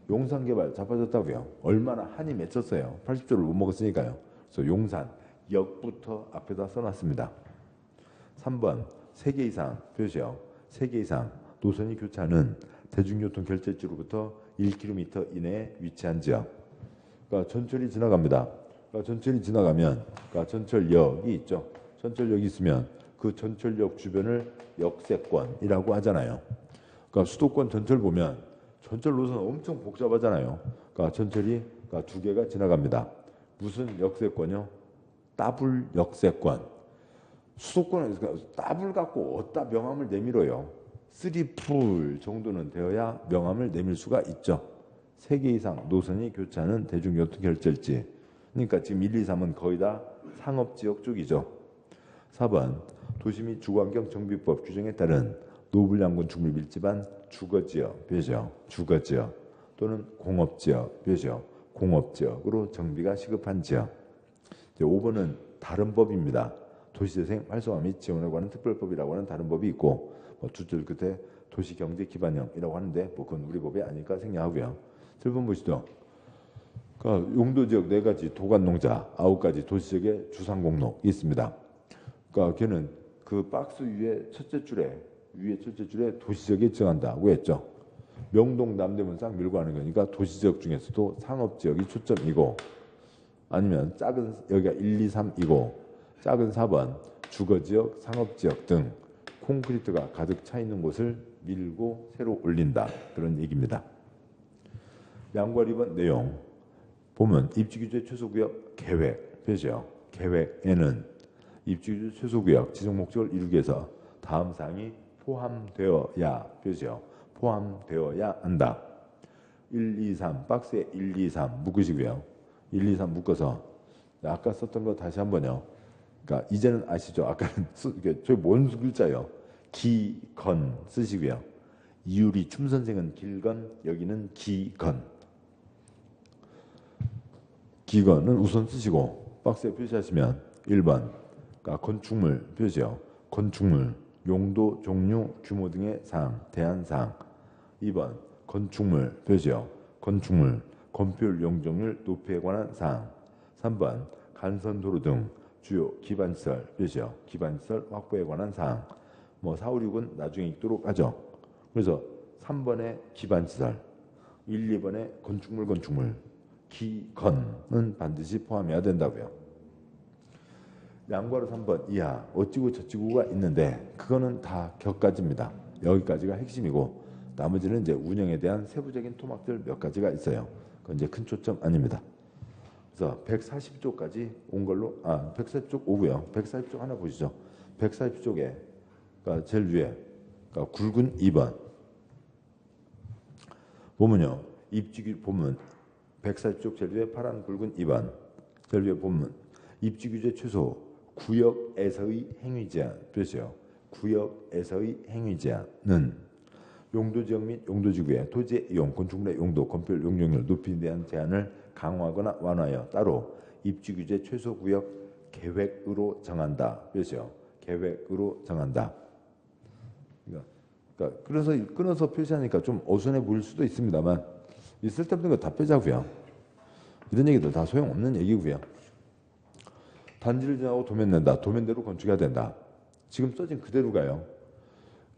A: 용산개발 자빠졌다고요. 얼마나 한이 맺혔어요. 80조를 못 먹었으니까요. 그래서 용산 역부터 앞에다 써놨습니다. 3번 3개 이상 표시요. 3개 이상 노선이 교차하는 대중교통 결재지로부터 1km 이내에 위치한 지역. 그러니까 전철이 지나갑니다. 그러니까 전철이 지나가면 그러니까 전철역이 있죠. 전철역이 있으면 그 전철역 주변을 역세권이라고 하잖아요. 그러니까 수도권 전철 보면 전철 노선 엄청 복잡하잖아요. 그러니까 전철이 그러니까 2개가 지나갑니다. 무슨 역세권이요? 따블 역세권. 수도권에서 따블 갖고 어디다 명함을 내밀어요. 3풀 정도는 되어야 명함을 내밀 수가 있죠. 3개 이상 노선이 교차하는 대중교통 결절지. 그러니까 지금 1, 2, 3은 거의 다 상업지역 쪽이죠. 4번 도시 및 주거환경정비법 규정에 따른 노블양군 중물 밀집한 주거지역 표시요. 주거지역 또는 공업지역 표시요. 공업지역으로 정비가 시급한 지역. 이제 5번은 다른 법입니다. 도시재생 활성화 및 지원에 관한 특별법이라고 하는 다른 법이 있고 두 줄 끝에 도시경제기반형이라고 하는데 그건 우리 법이 아니니까 생략하고요. 7번 보시죠. 그러니까 용도지역 4가지, 도관농자 9가지, 도시지역의 주상공로가 있습니다. 그러니까 걔는 그 박스 위에 첫째 줄에 도시지역에 지정한다고 했죠. 명동, 남대문 싹 밀고 하는 거니까 도시지역 중에서도 상업지역이 초점이고 아니면 작은 여기가 1, 2, 3이고 작은 4번 주거지역, 상업지역 등 콘크리트가 가득 차 있는 곳을 밀고 새로 올린다. 그런 얘기입니다. 양과 2번 내용 보면 입지규제 최소구역 계획 표시요. 계획에는 입지규제 최소구역 지정 목적을 이루기 위해서 다음 사항이 포함되어야 표시요. 포함되어야 한다. 1, 2, 3 박스에 1, 2, 3 묶으시고요. 1, 2, 3 묶어서 아까 썼던 거 다시 한번요. 그러니까 이제는 아시죠? 아까는 저기 뭔 글자요? 기건 쓰시고요. 이유리 춤선생은 길건 여기는 기건. 기건은 우선 쓰시고 박스에 표시하시면 1번 그러니까 건축물 표시요. 건축물 용도, 종류, 규모 등의 사항, 대안사항. 2번 건축물 표시요. 건축물 건폐율, 용적률, 높이에 관한 사항. 3번 간선도로 등 주요 기반시설 표시요. 기반시설 확보에 관한 사항. 4, 5, 6은 나중에 읽도록 하죠. 그래서 3번에 기반시설, 1, 2번에 건축물, 기건은 반드시 포함해야 된다고요. 양과로 3번 이하 어찌고 저찌고가 있는데 그거는 다 격가지입니다. 여기까지가 핵심이고 나머지는 이제 운영에 대한 세부적인 토막들 몇 가지가 있어요. 그건 이제 큰 초점 아닙니다. 그래서 140쪽까지 온 걸로 140쪽 오고요. 140쪽 하나 보시죠. 140쪽에 그러니까 제일 위에 그러니까 굵은 2번 보면요. 입지규 보면 140쪽 제일 위에 파란 굵은 2번 제일 위에 보면 입지규제 최소 구역에서의 행위 제한 표시요. 구역에서의 행위 제한은 용도지역 및 용도지구의 토지의 이용, 건축물의 용도, 건폐율, 용적률, 높이에 대한 제한을 강화하거나 완화하여 따로 입지규제 최소 구역 계획으로 정한다. 표시요. 계획으로 정한다. 그러니까 끊어서 표시하니까 좀 어수선해 보일 수도 있습니다만 이 쓸데없는 거 다 빼자고요. 이런 얘기들 다 소용없는 얘기고요. 단지를 지나고 도면 낸다. 도면대로 건축해야 된다. 지금 써진 그대로 가요.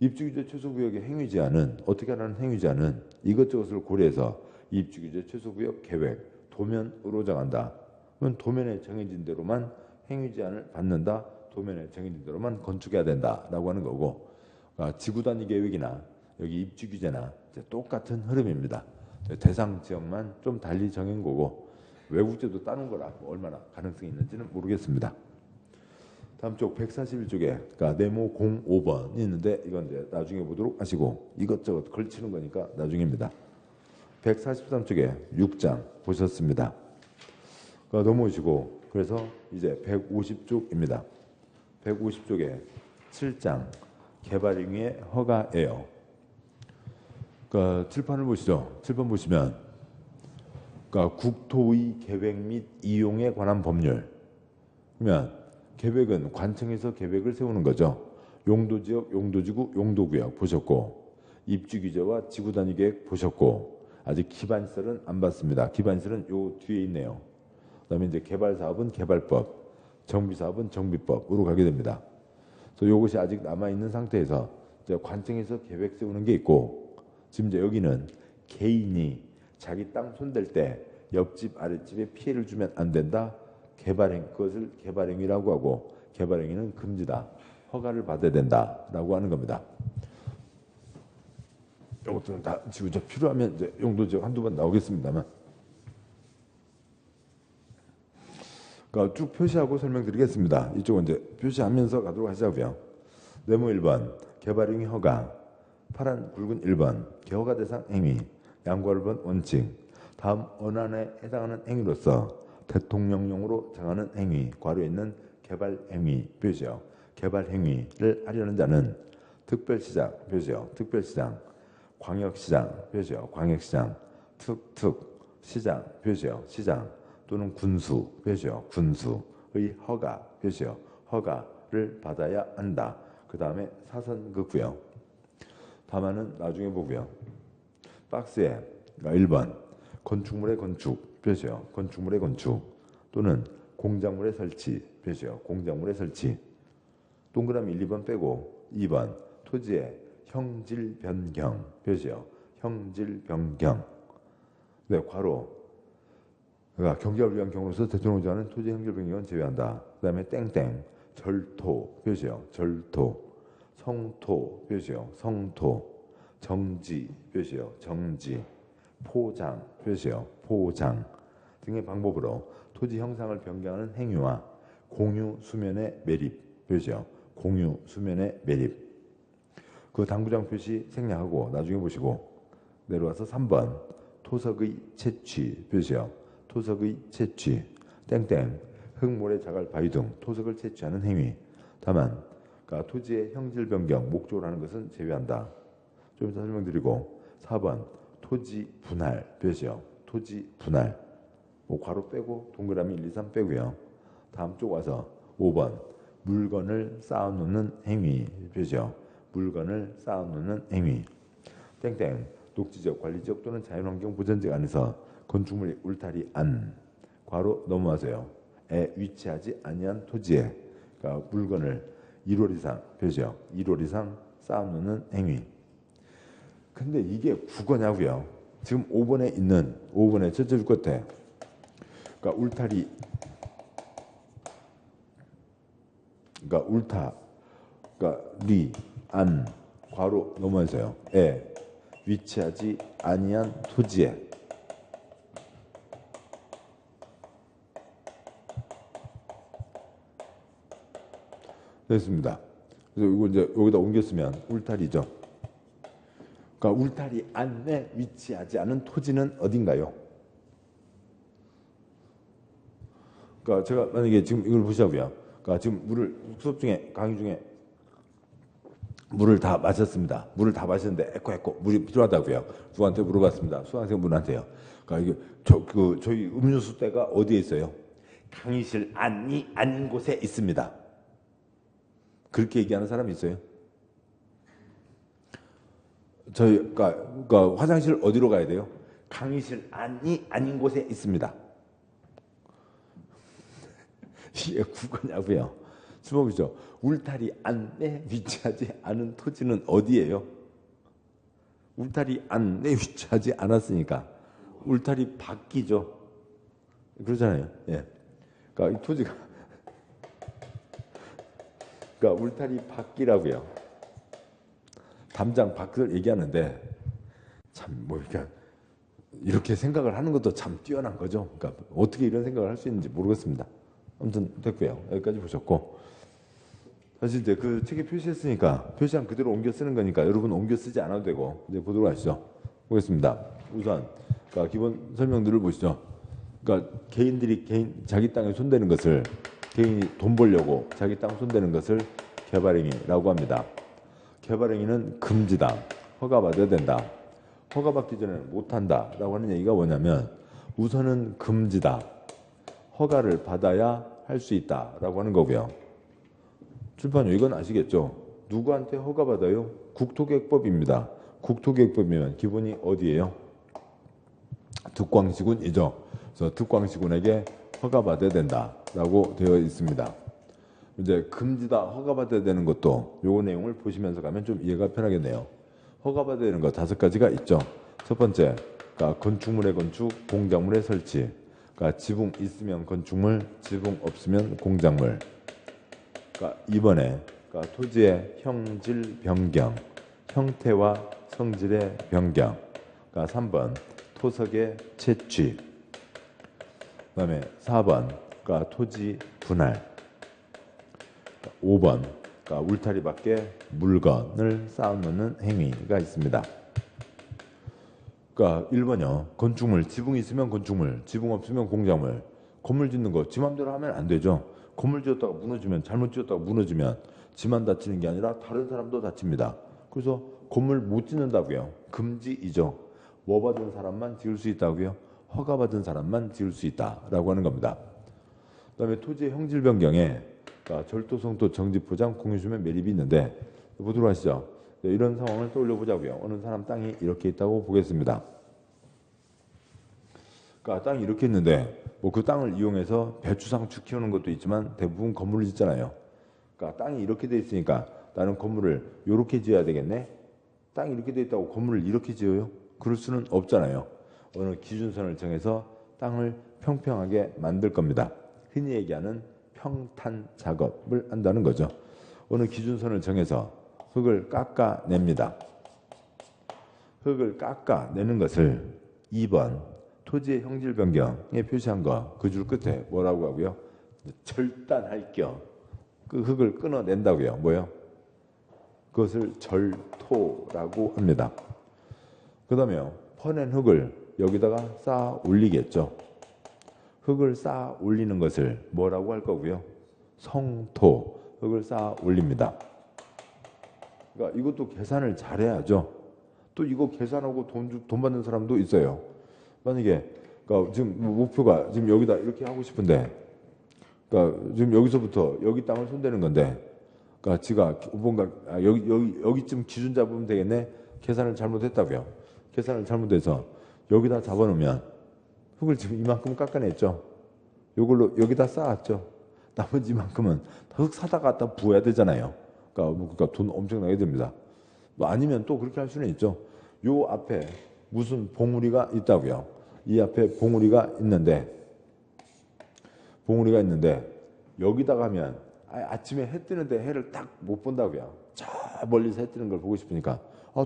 A: 입주규제 최소구역의 행위제한은 어떻게 하라는 행위제한은 이것저것을 고려해서 입주규제 최소구역 계획 도면으로 정한다. 그러면 도면에 정해진 대로만 행위제한을 받는다. 도면에 정해진 대로만 건축해야 된다라고 하는 거고, 지구 단위 계획이나 여기 입주규제나 똑같은 흐름입니다. 대상 지역만 좀 달리 정한 거고, 외국제도 따는 거라 얼마나 가능성이 있는지는 모르겠습니다. 다음 쪽 141쪽에 그러니까 네모 05번이 있는데 이건 이제 나중에 보도록 하시고, 이것저것 걸치는 거니까 나중입니다. 143쪽에 6장 보셨습니다. 그러니까 넘어오시고, 그래서 이제 150쪽입니다. 150쪽에 7장 개발행위의 허가예요. 그러니까 칠판을 보시죠. 칠판 보시면 그러니까 국토의 계획 및 이용에 관한 법률. 그러면 계획은 관청에서 계획을 세우는 거죠. 용도지역, 용도지구, 용도구역 보셨고, 입주규제와 지구단위 계획 보셨고, 아직 기반시설은 안 봤습니다. 기반시설은 요 뒤에 있네요. 그다음에 이제 개발사업은 개발법, 정비사업은 정비법으로 가게 됩니다. 그래서 이것이 아직 남아 있는 상태에서 이제 관청에서 계획 세우는 게 있고, 지금 이제 여기는 개인이 자기 땅 손댈 때 옆집 아랫집에 피해를 주면 안 된다. 그것을 개발행위라고 하고, 개발행위는 금지다. 허가를 받아야 된다라고 하는 겁니다. 이것들은 다 지금 필요하면 이제 용도지역 한두 번 나오겠습니다만, 그러니까 쭉 표시하고 설명드리겠습니다. 이쪽은 이제 표시하면서 가도록 하자고요. 네모 1번 개발행위 허가, 파란 굵은 1번 개허가 대상 행위, 양과 1번 원칙. 다음 언안에 해당하는 행위로서 대통령령으로 정하는 행위, 괄호에 있는 개발행위 표시요. 개발행위를 하려는 자는 특별시장 표시요. 특별시장, 광역시장 표시요. 광역시장, 특특시장 표시요. 시장 또는 군수 표시요. 군수의 허가 표시요. 허가를 받아야 한다. 그 다음에 사선긋고요. 다만은 나중에 보고요. 박스에 1번 건축물의 건축 표시요. 건축물의 건축 또는 공작물의 설치 표시요. 공작물의 설치. 동그라미 1, 2번 빼고 2번 토지의 형질 변경 표시요. 형질 변경. 네, 괄호. 그러니까 경제를 위한 경우로서 대통령이 정하는 토지 형질 변경은 제외한다. 그다음에 땡땡 절토 표시요. 절토. 성토 표시요. 성토. 정지 표시요. 정지. 포장 표시요. 포장 등의 방법으로 토지 형상을 변경하는 행위와 공유 수면의 매립 표시요. 공유 수면의 매립. 그 당부장 표시 생략하고 나중에 보시고 내려와서 3번 토석의 채취 표시요. 토석의 채취. 땡땡 흙모래 자갈 바위 등 토석을 채취하는 행위. 다만 그러니까 토지의 형질 변경 목적으로 하는 것은 제외한다. 좀 이따 설명드리고 4번 토지 분할 표시요. 토지 분할. 뭐 괄호 빼고 동그라미 1, 2, 3 빼고요. 다음 쪽 와서 5번 물건을 쌓아놓는 행위 표시요. 물건을 쌓아놓는 행위. 땡땡 녹지적, 관리지역 또는 자연환경 보전지역 안에서 건축물이 울타리 안 괄호 넘어와서요. 에 위치하지 아니한 토지에 그러니까 물건을 1월 이상 표시요. 1월 이상 쌓아놓는 행위. 근데 이게 국어냐고요. 지금 5번에 있는 5번의 첫째 줄 끝에 그러니까 울타리 그러니까 울타 그러니까 리 안 괄호 넘어서요. 에 위치하지 아니한 토지에 됐습니다. 그래서 이거 이제 여기다 옮겼으면 울타리죠. 그러니까 울타리 안에 위치하지 않은 토지는 어딘가요? 그러니까 제가 만약에 지금 이걸 보시자고요. 그러니까 지금 물을 수업 중에 강의 중에 물을 다 마셨습니다. 물을 다 마셨는데 에코에코 물이 필요하다고요. 누구한테 물어봤습니다. 수강생 분한테요. 그러니까 이게 저희 음료수 대가 어디에 있어요? 강의실 안이 아닌 곳에 있습니다. 그렇게 얘기하는 사람이 있어요? 그러니까 화장실 어디로 가야 돼요? 강의실 안이 아닌 곳에 있습니다. 이게 국어냐고요. 주목이죠. 울타리 안에 위치하지 않은 토지는 어디예요? 울타리 안에 위치하지 않았으니까 울타리 밖이죠. 그러잖아요. 예. 그러니까 이 토지가 그러니까 울타리 밖이라고요. 담장 밖을 얘기하는데 참 뭐 그러니까 이렇게 생각을 하는 것도 참 뛰어난 거죠. 그러니까 어떻게 이런 생각을 할 수 있는지 모르겠습니다. 아무튼 됐고요. 여기까지 보셨고 사실 이제 그 책에 표시했으니까 표시한 그대로 옮겨 쓰는 거니까 여러분 옮겨 쓰지 않아도 되고 이제 보도록 하시죠. 보겠습니다. 우선 그러니까 기본 설명들을 보시죠. 그러니까 개인들이 자기 땅에 손대는 것을 개인이 돈 벌려고 자기 땅 손대는 것을 개발행위라고 합니다. 개발행위는 금지다. 허가받아야 된다. 허가받기 전에는 못한다라고 하는 얘기가 뭐냐면 우선은 금지다. 허가를 받아야 할 수 있다라고 하는 거고요. 출판료 이건 아시겠죠? 누구한테 허가받아요? 국토계획법입니다. 국토계획법이면 기본이 어디예요? 득광시군이죠. 그래서 득광시군에게 허가받아야 된다라고 되어 있습니다. 이제 금지다 허가받아야 되는 것도 요 내용을 보시면서 가면 좀 이해가 편하겠네요. 허가받아야 되는 거 5가지가 있죠. 첫 번째, 그러니까 건축물의 건축, 공작물의 설치. 그러니까 지붕 있으면 건축물, 지붕 없으면 공작물. 그러니까 2번에 그러니까 토지의 형질 변경, 형태와 성질의 변경. 그러니까 3번 토석의 채취. 그다음에 4번 그러니까 토지 분할. 5번 그러니까 울타리 밖에 물건을 쌓아놓는 행위가 있습니다. 그러니까 1번이요. 건축물, 지붕이 있으면 건축물, 지붕 없으면 공작물. 건물 짓는 거 지 맘대로 하면 안 되죠. 건물 지었다가 무너지면 잘못 지었다가 무너지면 지만 다치는 게 아니라 다른 사람도 다칩니다. 그래서 건물 못 짓는다고요. 금지이죠. 뭐 받은 사람만 지을 수 있다고요? 허가 받은 사람만 지을 수 있다라고 하는 겁니다. 그다음에 토지의 형질 변경에 그러니까 절도, 성토, 정지, 포장, 공유수면 매립이 있는데 보도록 하시죠. 이런 상황을 떠올려 보자고요. 어느 사람 땅이 이렇게 있다고 보겠습니다. 그러니까 땅이 이렇게 있는데 뭐 그 땅을 이용해서 배추, 상추 키우는 것도 있지만 대부분 건물을 짓잖아요. 그러니까 땅이 이렇게 돼 있으니까 나는 건물을 이렇게 지어야 되겠네. 땅이 이렇게 돼 있다고 건물을 이렇게 지어요? 그럴 수는 없잖아요. 어느 기준선을 정해서 땅을 평평하게 만들 겁니다. 흔히 얘기하는 평탄 작업을 한다는 거죠. 어느 기준선을 정해서 흙을 깎아냅니다. 흙을 깎아내는 것을 2번 토지의 형질 변경에 표시한 거 그 줄 끝에 뭐라고 하고요? 절단할 겸 그 흙을 끊어낸다고요. 뭐요? 그것을 절토라고 합니다. 그 다음에 퍼낸 흙을 여기다가 쌓아 올리겠죠. 흙을 쌓아 올리는 것을 뭐라고 할 거고요? 성토, 흙을 쌓아 올립니다. 그러니까 이것도 계산을 잘해야죠. 또 이거 계산하고 돈 받는 사람도 있어요. 만약에 그러니까 지금 목표가 지금 여기다 이렇게 하고 싶은데, 그러니까 지금 여기서부터 여기 땅을 손대는 건데, 그러니까 지가 뭔가 여기쯤 기준 잡으면 되겠네. 계산을 잘못했다고요. 계산을 잘못해서 여기다 잡아놓으면 흙을 지금 이만큼 깎아냈죠. 요걸로 여기다 쌓았죠. 나머지 이만큼은 흙 사다 갖다 부어야 되잖아요. 그러니까 돈 엄청나게 듭니다. 뭐 아니면 또 그렇게 할 수는 있죠. 요 앞에 무슨 봉우리가 있다고요. 이 앞에 봉우리가 있는데 여기다 가면 아침에 해 뜨는데 해를 딱 못 본다고요. 저 멀리서 해 뜨는 걸 보고 싶으니까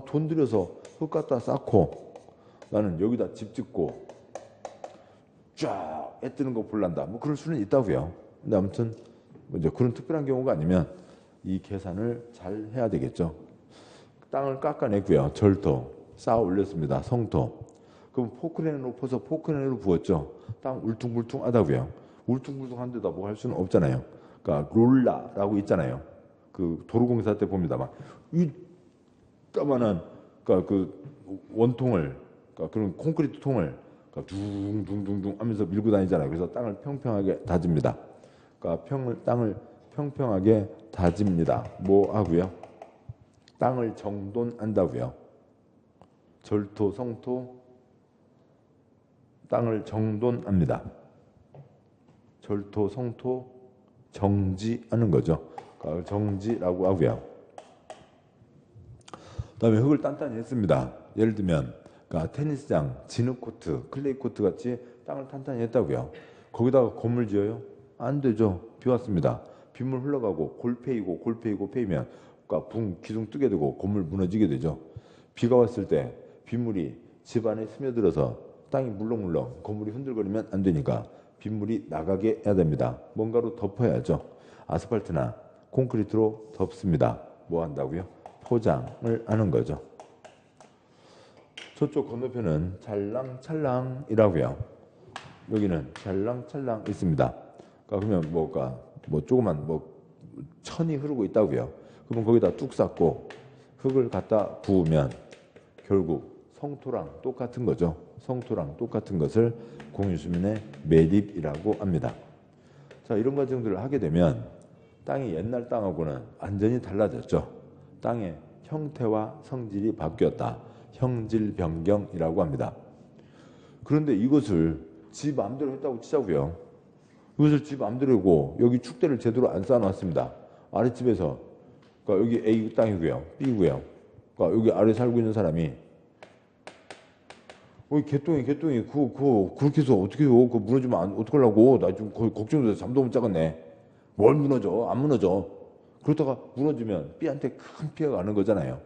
A: 돈 들여서 흙 갖다 쌓고 나는 여기다 집 짓고 쫙 해 뜨는 거 볼란다. 뭐 그럴 수는 있다고요. 근데 아무튼 뭐 이제 그런 특별한 경우가 아니면 이 계산을 잘 해야 되겠죠. 땅을 깎아내고요. 절토 쌓아 올렸습니다. 성토. 그럼 포크레인으로 퍼서 포크레인으로 부었죠. 땅 울퉁불퉁하다고요. 울퉁불퉁한 데다 뭐 할 수는 없잖아요. 그러니까 롤라라고 있잖아요. 그 도로공사 때 봅니다. 막이 까만한 그러니까 그 원통을 그러니까 그런 콘크리트 통을 그러니까 둥둥둥둥 하면서 밀고 다니잖아요. 그래서 땅을 평평하게 다집니다. 그러니까 땅을 평평하게 다집니다. 뭐 하고요? 땅을 정돈한다고요. 절토, 성토, 땅을 정돈합니다. 절토, 성토, 정지하는 거죠. 그러니까 정지라고 하고요. 그다음에 흙을 단단히 했습니다. 예를 들면 그러니까 테니스장, 진흙코트, 클레이 코트 같이 땅을 탄탄히 했다고요. 거기다가 건물 지어요? 안 되죠. 비 왔습니다. 빗물 흘러가고 골 패이면 그러니까 기둥 뜨게 되고 건물 무너지게 되죠. 비가 왔을 때 빗물이 집 안에 스며들어서 땅이 물렁물렁 건물이 흔들거리면 안 되니까 빗물이 나가게 해야 됩니다. 뭔가로 덮어야죠. 아스팔트나 콘크리트로 덮습니다. 뭐 한다고요? 포장을 하는 거죠. 저쪽 건너편은 찰랑찰랑이라고요. 여기는 찰랑찰랑 있습니다. 그러면 뭐 조그만 천이 흐르고 있다고요. 그러면 거기다 뚝 쌓고 흙을 갖다 부으면 결국 성토랑 똑같은 거죠. 성토랑 똑같은 것을 공유수면의 매립이라고 합니다. 자, 이런 과정들을 하게 되면 땅이 옛날 땅하고는 완전히 달라졌죠. 땅의 형태와 성질이 바뀌었다. 형질 변경이라고 합니다. 그런데 이것을 지 마음대로 했다고 치자고요. 이것을 지 마음대로고 여기 축대를 제대로 안 쌓아놨습니다. 아랫집에서 그러니까 여기 A 땅이고요. B고요. 그러니까 여기 아래 살고 있는 사람이 개똥이 그거 그렇게 해서 어떻게 해요? 그거 무너지면 어떡하려고? 나 지금 거의 걱정돼서 잠도 못 자겠네. 뭘 무너져? 안 무너져. 그러다가 무너지면 B한테 큰 피해가 가는 거잖아요.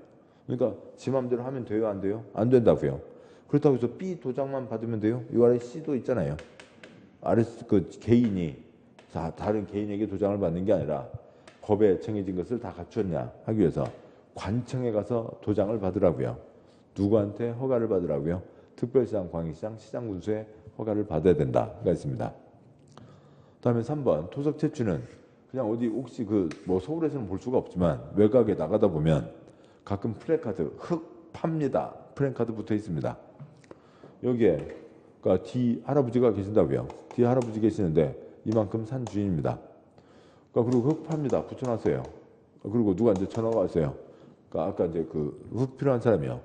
A: 그러니까 지 맘대로 하면 돼요? 안 돼요? 안 된다고요. 그렇다고 해서 B 도장만 받으면 돼요? 이 아래 C도 있잖아요. 아래 그 개인이 다른 개인에게 도장을 받는 게 아니라 법에 정해진 것을 다 갖췄냐 하기 위해서 관청에 가서 도장을 받으라고요. 누구한테 허가를 받으라고요? 특별시장, 광역시장, 시장군수의 허가를 받아야 된다가 있습니다. 다음에 3번 토석 채취는 그냥 어디 혹시 서울에서는 볼 수가 없지만 외곽에 나가다 보면 가끔 플래카드 흙 팝니다 플래카드 붙어 있습니다. 여기에 그러니까 뒤 할아버지가 계신다고요. 뒤 할아버지 계시는데 이만큼 산 주인입니다. 그러니까 그리고 흙 팝니다 붙여놨어요. 그리고 누가 이제 전화가 왔어요. 그러니까 아까 이제 흙 필요한 사람이요.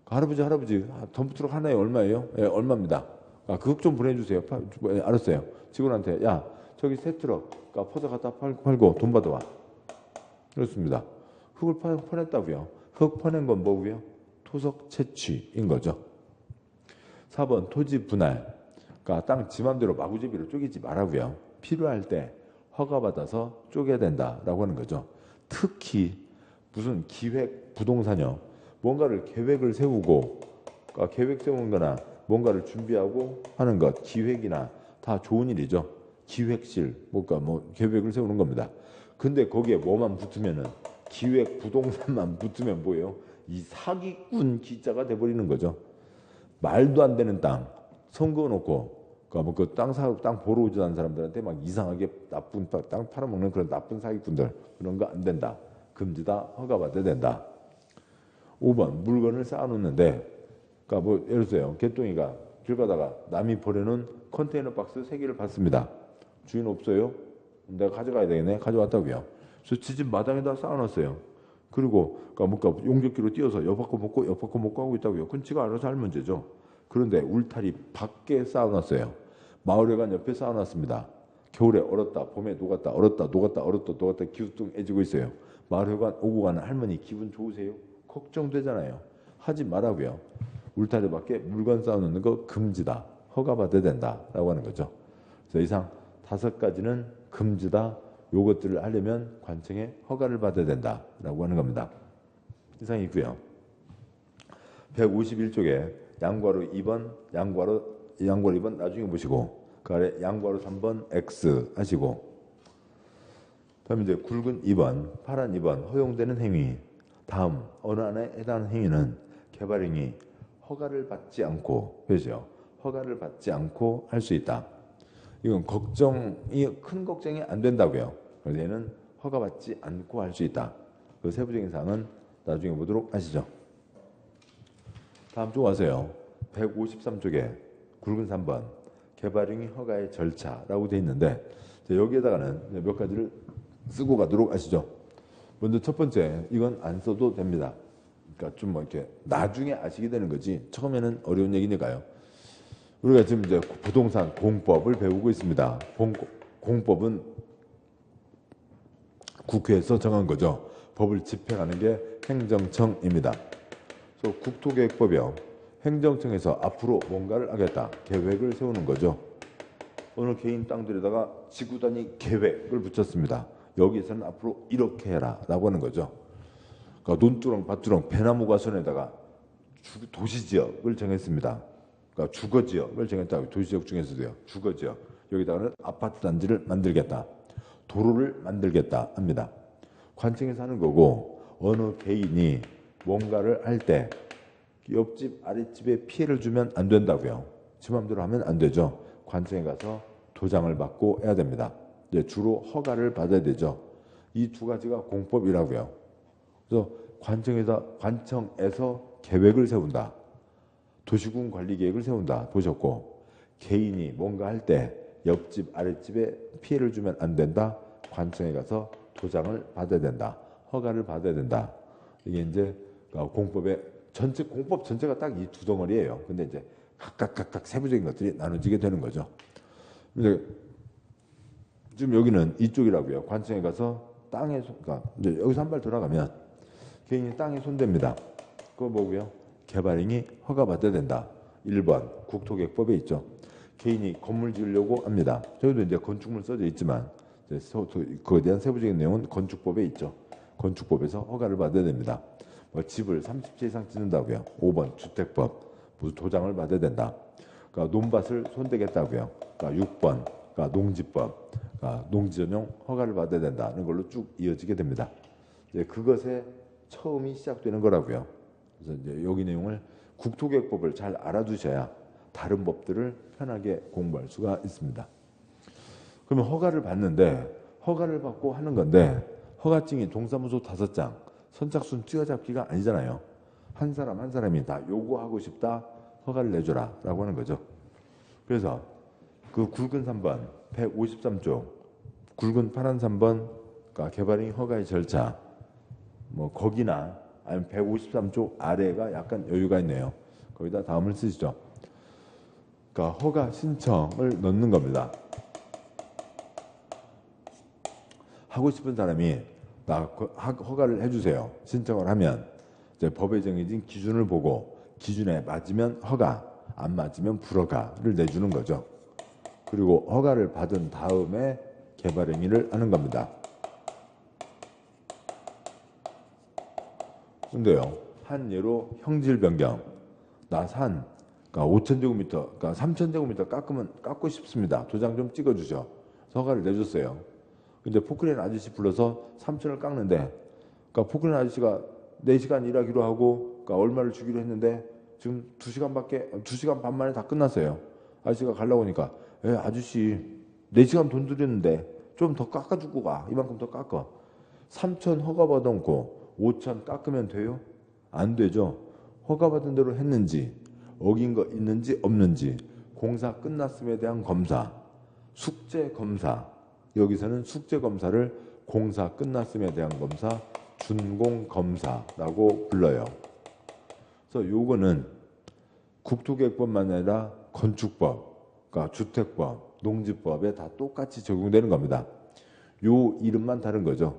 A: 할아버지 덤프트럭 하나에 얼마예요? 예, 얼마입니다. 그 흙 좀 보내주세요. 알았어요. 직원한테 야 저기 새 트럭 퍼서 갖다 팔고 돈 받아와. 그렇습니다. 흙을 퍼냈다고요. 흙 퍼낸 건 뭐고요? 토석 채취인 거죠. 4번 토지 분할. 그러니까 땅 지 맘대로 마구잡이로 쪼개지 말라고요. 필요할 때 허가받아서 쪼개야 된다라고 하는 거죠. 특히 무슨 기획 부동산이요. 뭔가를 계획을 세우고 그러니까 계획 세우는 거나 뭔가를 준비하고 하는 것 기획이나 다 좋은 일이죠. 기획실 계획을 세우는 겁니다. 근데 거기에 뭐만 붙으면은 기획 부동산만 붙으면 뭐예요? 이 사기꾼 기자가 돼버리는 거죠. 말도 안 되는 땅 선거 놓고 땅 보러 오지 않은 사람들한테 막 이상하게 나쁜 땅 팔아먹는 그런 나쁜 사기꾼들 그런 거 안 된다. 금지다. 허가받아야 된다. 5번 물건을 쌓아놓는데 그러니까 예를 들어요. 개똥이가 길 가다가 남이 버려놓은 컨테이너 박스 3개를 봤습니다. 주인 없어요? 내가 가져가야 되겠네. 가져왔다고요. 그래서 지 집 마당에다 쌓아놨어요. 그리고 용접기로 띄어서 옆 바꿔 먹고 하고 있다고요. 그건 지가 알아서 할 문제죠. 그런데 울타리 밖에 쌓아놨어요. 마을회관 옆에 쌓아놨습니다. 겨울에 얼었다 봄에 녹았다 얼었다 기우뚱해지고 있어요. 마을회관 오고 가는 할머니 기분 좋으세요? 걱정되잖아요. 하지 말라고요. 울타리 밖에 물건 쌓아놓는 거 금지다. 허가받아야 된다라고 하는 거죠. 그래서 이상 5가지는 금지다. 요것들을 하려면 관청에 허가를 받아야 된다라고 하는 겁니다. 이상이 있고요. 151쪽에 양괄호 2번, 양괄호 2번 나중에 보시고 그 아래 양괄호 3번 X 하시고 다음에 이제 굵은 2번, 파란 2번 허용되는 행위 다음 어느 하나에 해당하는 행위는 개발행위 허가를 받지 않고 그죠? 허가를 받지 않고 할 수 있다. 이건 큰 걱정이 안 된다고요. 그래서 얘는 허가받지 않고 할 수 있다. 그 세부적인 사항은 나중에 보도록 하시죠. 다음 쪽 와서요. 153쪽에 굵은 3번 개발행위 허가의 절차라고 되어 있는데 여기에다가는 몇 가지를 쓰고 가도록 하시죠. 먼저 첫 번째 이건 안 써도 됩니다. 그러니까 좀 이렇게 나중에 아시게 되는 거지 처음에는 어려운 얘기니까요. 우리가 지금 이제 부동산 공법을 배우고 있습니다. 공법은 국회에서 정한 거죠. 법을 집행하는 게 행정청입니다. 그래서 국토계획법이요. 행정청에서 앞으로 뭔가를 하겠다. 계획을 세우는 거죠. 어느 개인 땅들에다가 지구 단위 계획을 붙였습니다. 여기서는 앞으로 이렇게 해라 라고 하는 거죠. 그러니까 논두렁, 밭두렁, 배나무 가선에다가 도시지역을 정했습니다. 그러니까 주거지역을 정했다. 도시지역 중에서도요. 주거지역. 여기다가는 아파트 단지를 만들겠다. 도로를 만들겠다 합니다. 관청에서 하는 거고 어느 개인이 뭔가를 할 때 옆집, 아랫집에 피해를 주면 안 된다고요. 지 맘대로 하면 안 되죠. 관청에 가서 도장을 받고 해야 됩니다. 이제 주로 허가를 받아야 되죠. 이 두 가지가 공법이라고요. 그래서 관청에서 계획을 세운다. 도시군 관리 계획을 세운다. 보셨고 개인이 뭔가 할 때 옆집, 아랫집에 피해를 주면 안 된다. 관청에 가서 도장을 받아야 된다. 허가를 받아야 된다. 이게 이제 공법의 공법 전체가 딱 이 두 덩어리예요. 근데 이제 각각 세부적인 것들이 나눠지게 되는 거죠. 근데 지금 여기는 이쪽이라고요. 관청에 가서 땅에 그러니까 이제 여기서 한 발 돌아가면 개인이 땅에 손댑니다. 그거 뭐고요? 개발행위 허가받아야 된다. 1번 국토계획법에 있죠. 개인이 건물 지으려고 합니다. 저기도 이제 건축물 써져 있지만 그거에 대한 세부적인 내용은 건축법에 있죠. 건축법에서 허가를 받아야 됩니다. 뭐 집을 30채 이상 짓는다고요. 5번 주택법 무슨 도장을 받아야 된다. 그러니까 논밭을 손대겠다고요. 그러니까 6번 그러니까 농지법 그러니까 농지 전용 허가를 받아야 된다는 걸로 쭉 이어지게 됩니다. 이제 그것의 처음이 시작되는 거라고요. 그래서 이제 여기 내용을 국토계획법을 잘 알아두셔야 다른 법들을 편하게 공부할 수가 있습니다. 그러면 허가를 받는데 허가를 받고 하는 건데 허가증이 동사무소 5장 선착순 쥐어잡기가 아니잖아요. 한 사람 한 사람이 다 요구하고 싶다 허가를 내줘라 라고 하는 거죠. 그래서 그 굵은 3번 153쪽 굵은 파란 3번 그러니까 개발행위 허가의 절차 뭐 거기나 아니면 153쪽 아래가 약간 여유가 있네요. 거기다 다음을 쓰시죠. 그러니까 허가 신청을 넣는 겁니다. 하고 싶은 사람이 나 허가를 해주세요. 신청을 하면 이제 법에 정해진 기준을 보고 기준에 맞으면 허가, 안 맞으면 불허가를 내주는 거죠. 그리고 허가를 받은 다음에 개발행위를 하는 겁니다. 근데요, 한 예로 형질 변경, 나 산, 그러니까 5,000제곱미터, 그러니까 3,000제곱미터 깎고 싶습니다. 도장 좀 찍어주죠. 허가를 내줬어요. 근데 포크레인 아저씨 불러서 3,000을 깎는데, 그러니까 포크레인 아저씨가 4시간 일하기로 하고, 그러니까 얼마를 주기로 했는데 지금 2시간 반 만에 다 끝났어요. 아저씨가 가려고 하니까, 아저씨 4시간 돈 들였는데 좀 더 깎아주고 가. 이만큼 더 깎아. 3,000 허가 받아놓고 5,000 깎으면 돼요? 안 되죠. 허가받은 대로 했는지 어긴 거 있는지 없는지 공사 끝났음에 대한 검사, 숙제 검사. 여기서는 숙제 검사를 공사 끝났음에 대한 검사, 준공 검사라고 불러요. 그래서 요거는 국토계획법만 아니라 건축법, 그러니까 주택법, 농지법에 다 똑같이 적용되는 겁니다. 요 이름만 다른 거죠.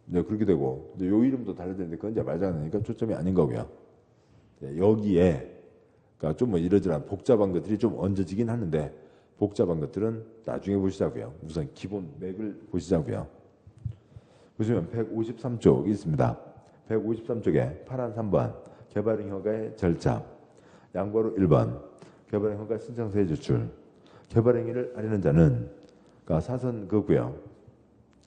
A: 네, 그렇게 되고 요 이름도 달라야 되는데 그건 이제 말장난이니까 초점이 아닌 거고요. 네, 여기에 그러니까 좀 뭐 이러저러한 복잡한 것들이 좀 얹어지긴 하는데 복잡한 것들은 나중에 보시자고요. 우선 기본 맥을 보시자고요. 보시면 153쪽이 있습니다. 153쪽에 파란 3번 개발행위 허가의 절차, 양보로 1번 개발행위 허가 신청서의 제출. 개발행위를 하려는 자는 그러니까 사선 그거고요.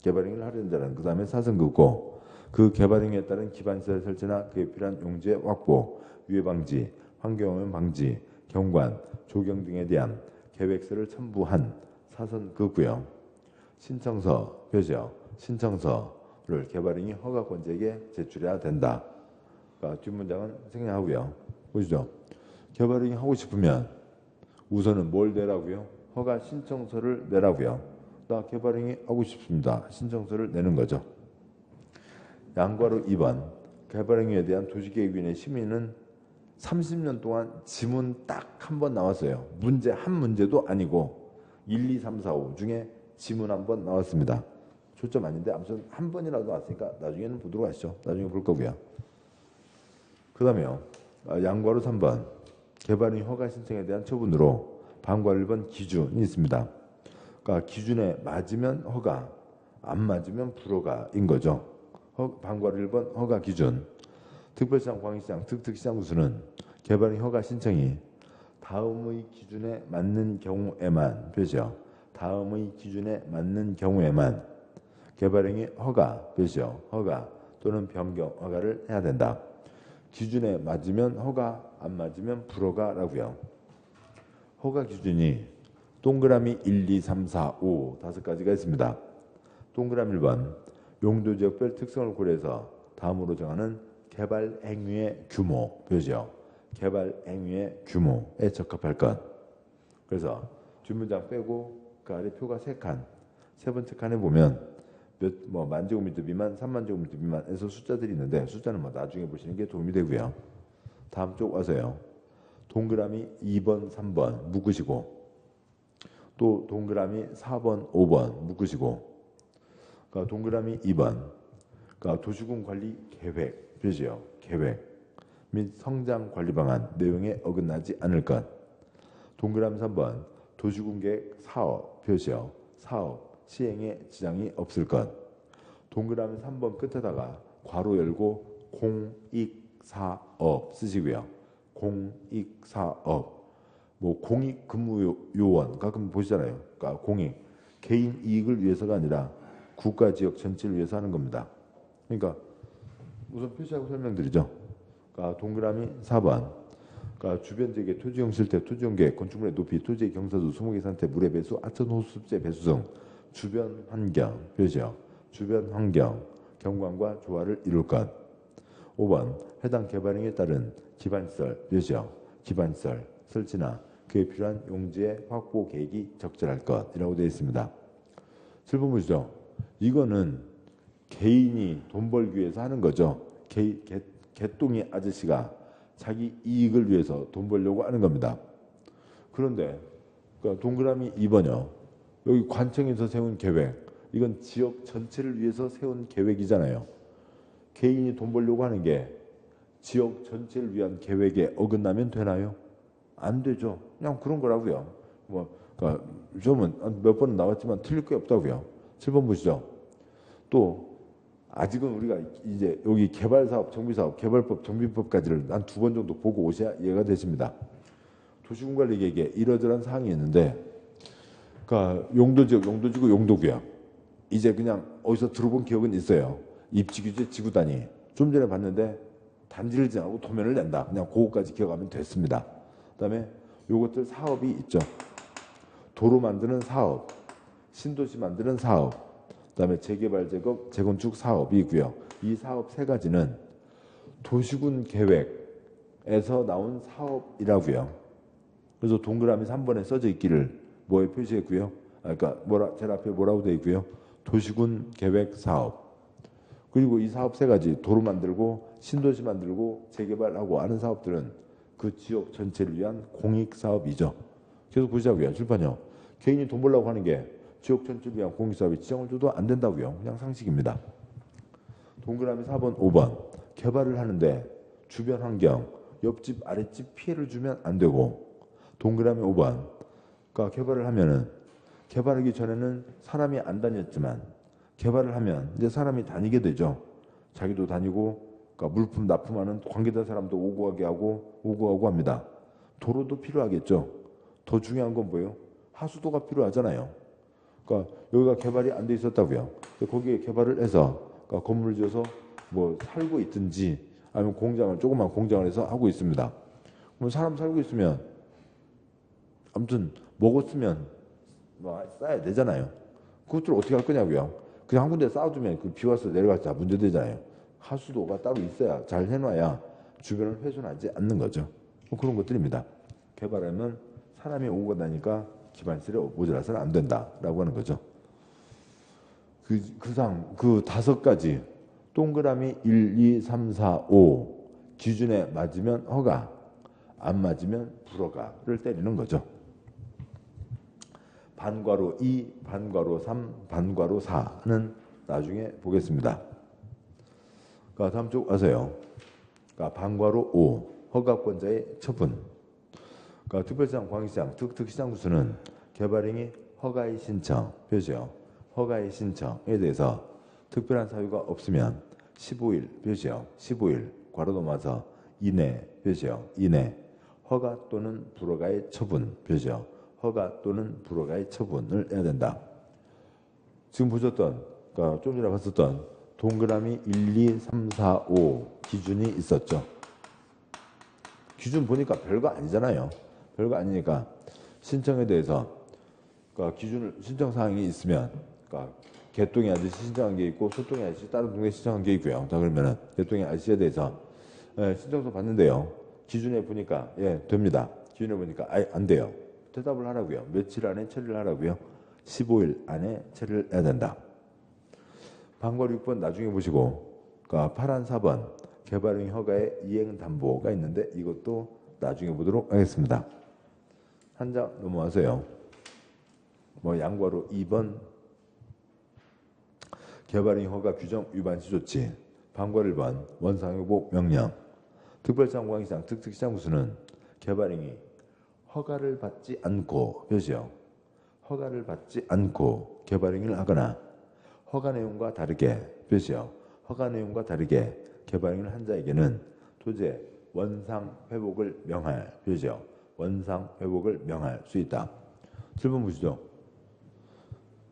A: 개발행위를 하려는 자는 그 다음에 사선 그거 그 개발행위에 따른 기반시설 설치나 그에 필요한 용지의 확보, 유해 방지, 환경오염 방지, 경관, 조경 등에 대한 계획서를 첨부한 사선 그거고요. 신청서 표시요. 신청서를 개발행위 허가권자에게 제출해야 된다. 그러니까 뒷문장은 생략하고요. 보시죠. 개발행위 하고 싶으면 우선은 뭘 내라고요? 허가 신청서를 내라고요. 나 개발행위 하고 싶습니다. 신청서를 내는 거죠. 양과로 2번 개발행위에 대한 도시계획위원회 심의는 30년 동안 지문 딱 한 번 나왔어요. 한 문제도 아니고 1, 2, 3, 4, 5 중에 지문 한 번 나왔습니다. 초점 아닌데 아무튼 한 번이라도 왔으니까 나중에는 보도록 하시죠. 나중에 볼 거고요. 그 다음에요. 양괄호 3번 개발인 허가 신청에 대한 처분으로 반괄호 1번 기준이 있습니다. 그러니까 기준에 맞으면 허가, 안 맞으면 불허가인 거죠. 반괄호 1번 허가 기준. 특별시장, 광역시장, 특특시장 구수는 개발인 허가 신청이 다음의 기준에 맞는 경우에만 표시요. 다음의 기준에 맞는 경우에만 개발행위 허가 표시요. 허가 또는 변경 허가를 해야 된다. 기준에 맞으면 허가, 안 맞으면 불허가라고요. 허가 기준이 동그라미 1, 2, 3, 4, 5 5가지가 있습니다. 동그라미 1번 용도지역별 특성을 고려해서 다음으로 정하는 개발 행위의 규모 표시요. 개발 행위의 규모에 적합할 것. 그래서 뒷문장 빼고 그 아래 표가 3칸. 세 번째 칸에 보면 만 제곱미터 미만, 3만 제곱미터 미만에서 숫자들이 있는데 숫자는 나중에 보시는 게 도움이 되고요. 다음 쪽 와서요. 동그라미 2번, 3번 묶으시고 또 동그라미 4번, 5번 묶으시고 그러니까 동그라미 2번 그러니까 도시군 관리 계획 표시요. 계획 및 성장 관리 방안 내용에 어긋나지 않을 것. 동그라미 3번 도시군 계획 사업 표시요. 사업 시행에 지장이 없을 것. 동그라미 3번 끝에다가 괄호 열고 공익사업 쓰시고요. 공익사업 공익근무요원 가끔 보시잖아요. 그러니까 공익 개인 이익을 위해서가 아니라 국가 지역 전체를 위해서 하는 겁니다. 그러니까 우선 표시하고 설명드리죠. 그러니까 동그라미 4번 그러니까 주변 지역의 토지용 실태, 토지용 계획, 건축물의 높이, 토지의 경사도, 수목의 상태, 물의 배수, 하천 호수습재 배수 등 주변 환경 표시요. 주변 환경 경관과 조화를 이룰 것. 5번 해당 개발행위에 따른 기반시설 표시요. 기반시설 설치나 그에 필요한 용지의 확보 계획이 적절할 것이라고 되어 있습니다. 7번 보시죠. 이거는 개인이 돈 벌기 위해서 하는 거죠. 개똥이 아저씨가 자기 이익을 위해서 돈 벌려고 하는 겁니다. 그런데 그러니까 동그라미 2번이요. 여기 관청에서 세운 계획 이건 지역 전체를 위해서 세운 계획이잖아요. 개인이 돈 벌려고 하는 게 지역 전체를 위한 계획에 어긋나면 되나요? 안 되죠. 그냥 그런 거라고요. 그러니까 점은 몇 번은 나왔지만 틀릴 게 없다고요. 7번 보시죠. 또 아직은 우리가 이제 여기 개발사업, 정비사업, 개발법, 정비법까지를 한 2번 정도 보고 오셔야 이해가 되십니다. 도시군관리계획에 이러저러한 사항이 있는데 그러니까 용도지역, 용도지구, 용도구역 이제 그냥 어디서 들어본 기억은 있어요. 입지규제 지구단위 좀 전에 봤는데 단지를 정하고 도면을 낸다. 그냥 그거까지 기억하면 됐습니다. 그다음에 요것들 사업이 있죠. 도로 만드는 사업, 신도시 만드는 사업, 그다음에 재개발, 재건축 사업이 있고요. 이 사업 3가지는 도시군 계획에서 나온 사업이라고요. 그래서 동그라미 3번에 써져 있기를 뭐에 표시했고요. 그러니까 제일 앞에 뭐라고 되어 있고요. 도시군 계획 사업. 그리고 이 사업 3가지 도로 만들고 신도시 만들고 재개발하고 하는 사업들은 그 지역 전체를 위한 공익 사업이죠. 계속 보시자고요. 출판요. 개인이 돈 벌려고 하는 게 지역 전체를 위한 공익 사업이 지정을 줘도 안 된다고요. 그냥 상식입니다. 동그라미 4번, 5번 개발을 하는데 주변 환경, 옆집, 아랫집 피해를 주면 안 되고 동그라미 5번 그러니까 개발을 하면은 개발하기 전에는 사람이 안 다녔지만 개발을 하면 이제 사람이 다니게 되죠. 자기도 다니고 그러니까 물품 납품하는 관계된 사람도 오고 가게 하고 합니다. 도로도 필요하겠죠. 더 중요한 건 뭐예요? 하수도가 필요하잖아요. 그러니까 여기가 개발이 안 돼 있었다고요. 거기에 개발을 해서 그러니까 건물을 지어서 살고 있든지 아니면 조그만 공장을 해서 하고 있습니다. 그럼 사람 살고 있으면 아무튼 먹었으면 쌓아야 되잖아요. 그것들을 어떻게 할 거냐고요. 그냥 한 군데 쌓아두면 비 와서 내려가서 문제되잖아요. 하수도가 따로 있어야 잘 해놔야 주변을 훼손하지 않는 거죠. 그런 것들입니다. 개발하면 사람이 오고 가니까 기반시설이 모자라서는 안 된다라고 하는 거죠. 그 5가지 동그라미 1, 2, 3, 4, 5 기준에 맞으면 허가, 안 맞으면 불허가를 때리는 거죠. 반괄호 2, 반괄호 3, 반괄호 4는 나중에 보겠습니다. 그러니까 다음 쪽 와서요. 그러니까 방과로 5. 허가권자의 처분. 그러니까 특별시장, 광역시장, 특특시장 구수는 개발행위 허가의 신청, 표시요. 허가의 신청에 대해서 특별한 사유가 없으면 15일, 표시요. 15일, 괄호 넘어서 이내, 표시요. 이내. 허가 또는 불허가의 처분, 표시요. 허가 또는 불허가의 처분을 해야 된다. 지금 보셨던, 그러니까 좀 전에 봤었던 동그라미 1, 2, 3, 4, 5 기준이 있었죠. 기준 보니까 별거 아니잖아요. 별거 아니니까 신청에 대해서 그러니까 기준을 신청 사항이 있으면 그러니까 개똥이 아저씨 신청한 게 있고 소똥이 아저씨 다른 동네 신청한 게 있고요. 다 그러면은 개똥이 아저씨에 대해서 신청서 받는데요. 기준에 보니까 됩니다. 기준에 보니까 안 돼요. 대답을 하라고요. 며칠 안에 처리를 하라고요. 15일 안에 처리를 해야 된다. 방과로 6번 나중에 보시고 그러니까 파란 4번 개발행위 허가의 이행담보가 있는데 이것도 나중에 보도록 하겠습니다. 한 장 넘어와서요. 양과로 2번 개발행위 허가 규정 위반시 조치. 방과로 1번 원상회복 명령. 특별시장, 광역시장, 특특시장 구수는 개발행위 허가를 받지 않고 표시요. 허가를 받지 않고 개발행위를 하거나 허가 내용과 다르게 표시요. 허가 내용과 다르게 개발행위를 한 자에게는 도제 원상 회복을 명할 표시요. 원상 회복을 명할 수 있다. 7번 보시죠.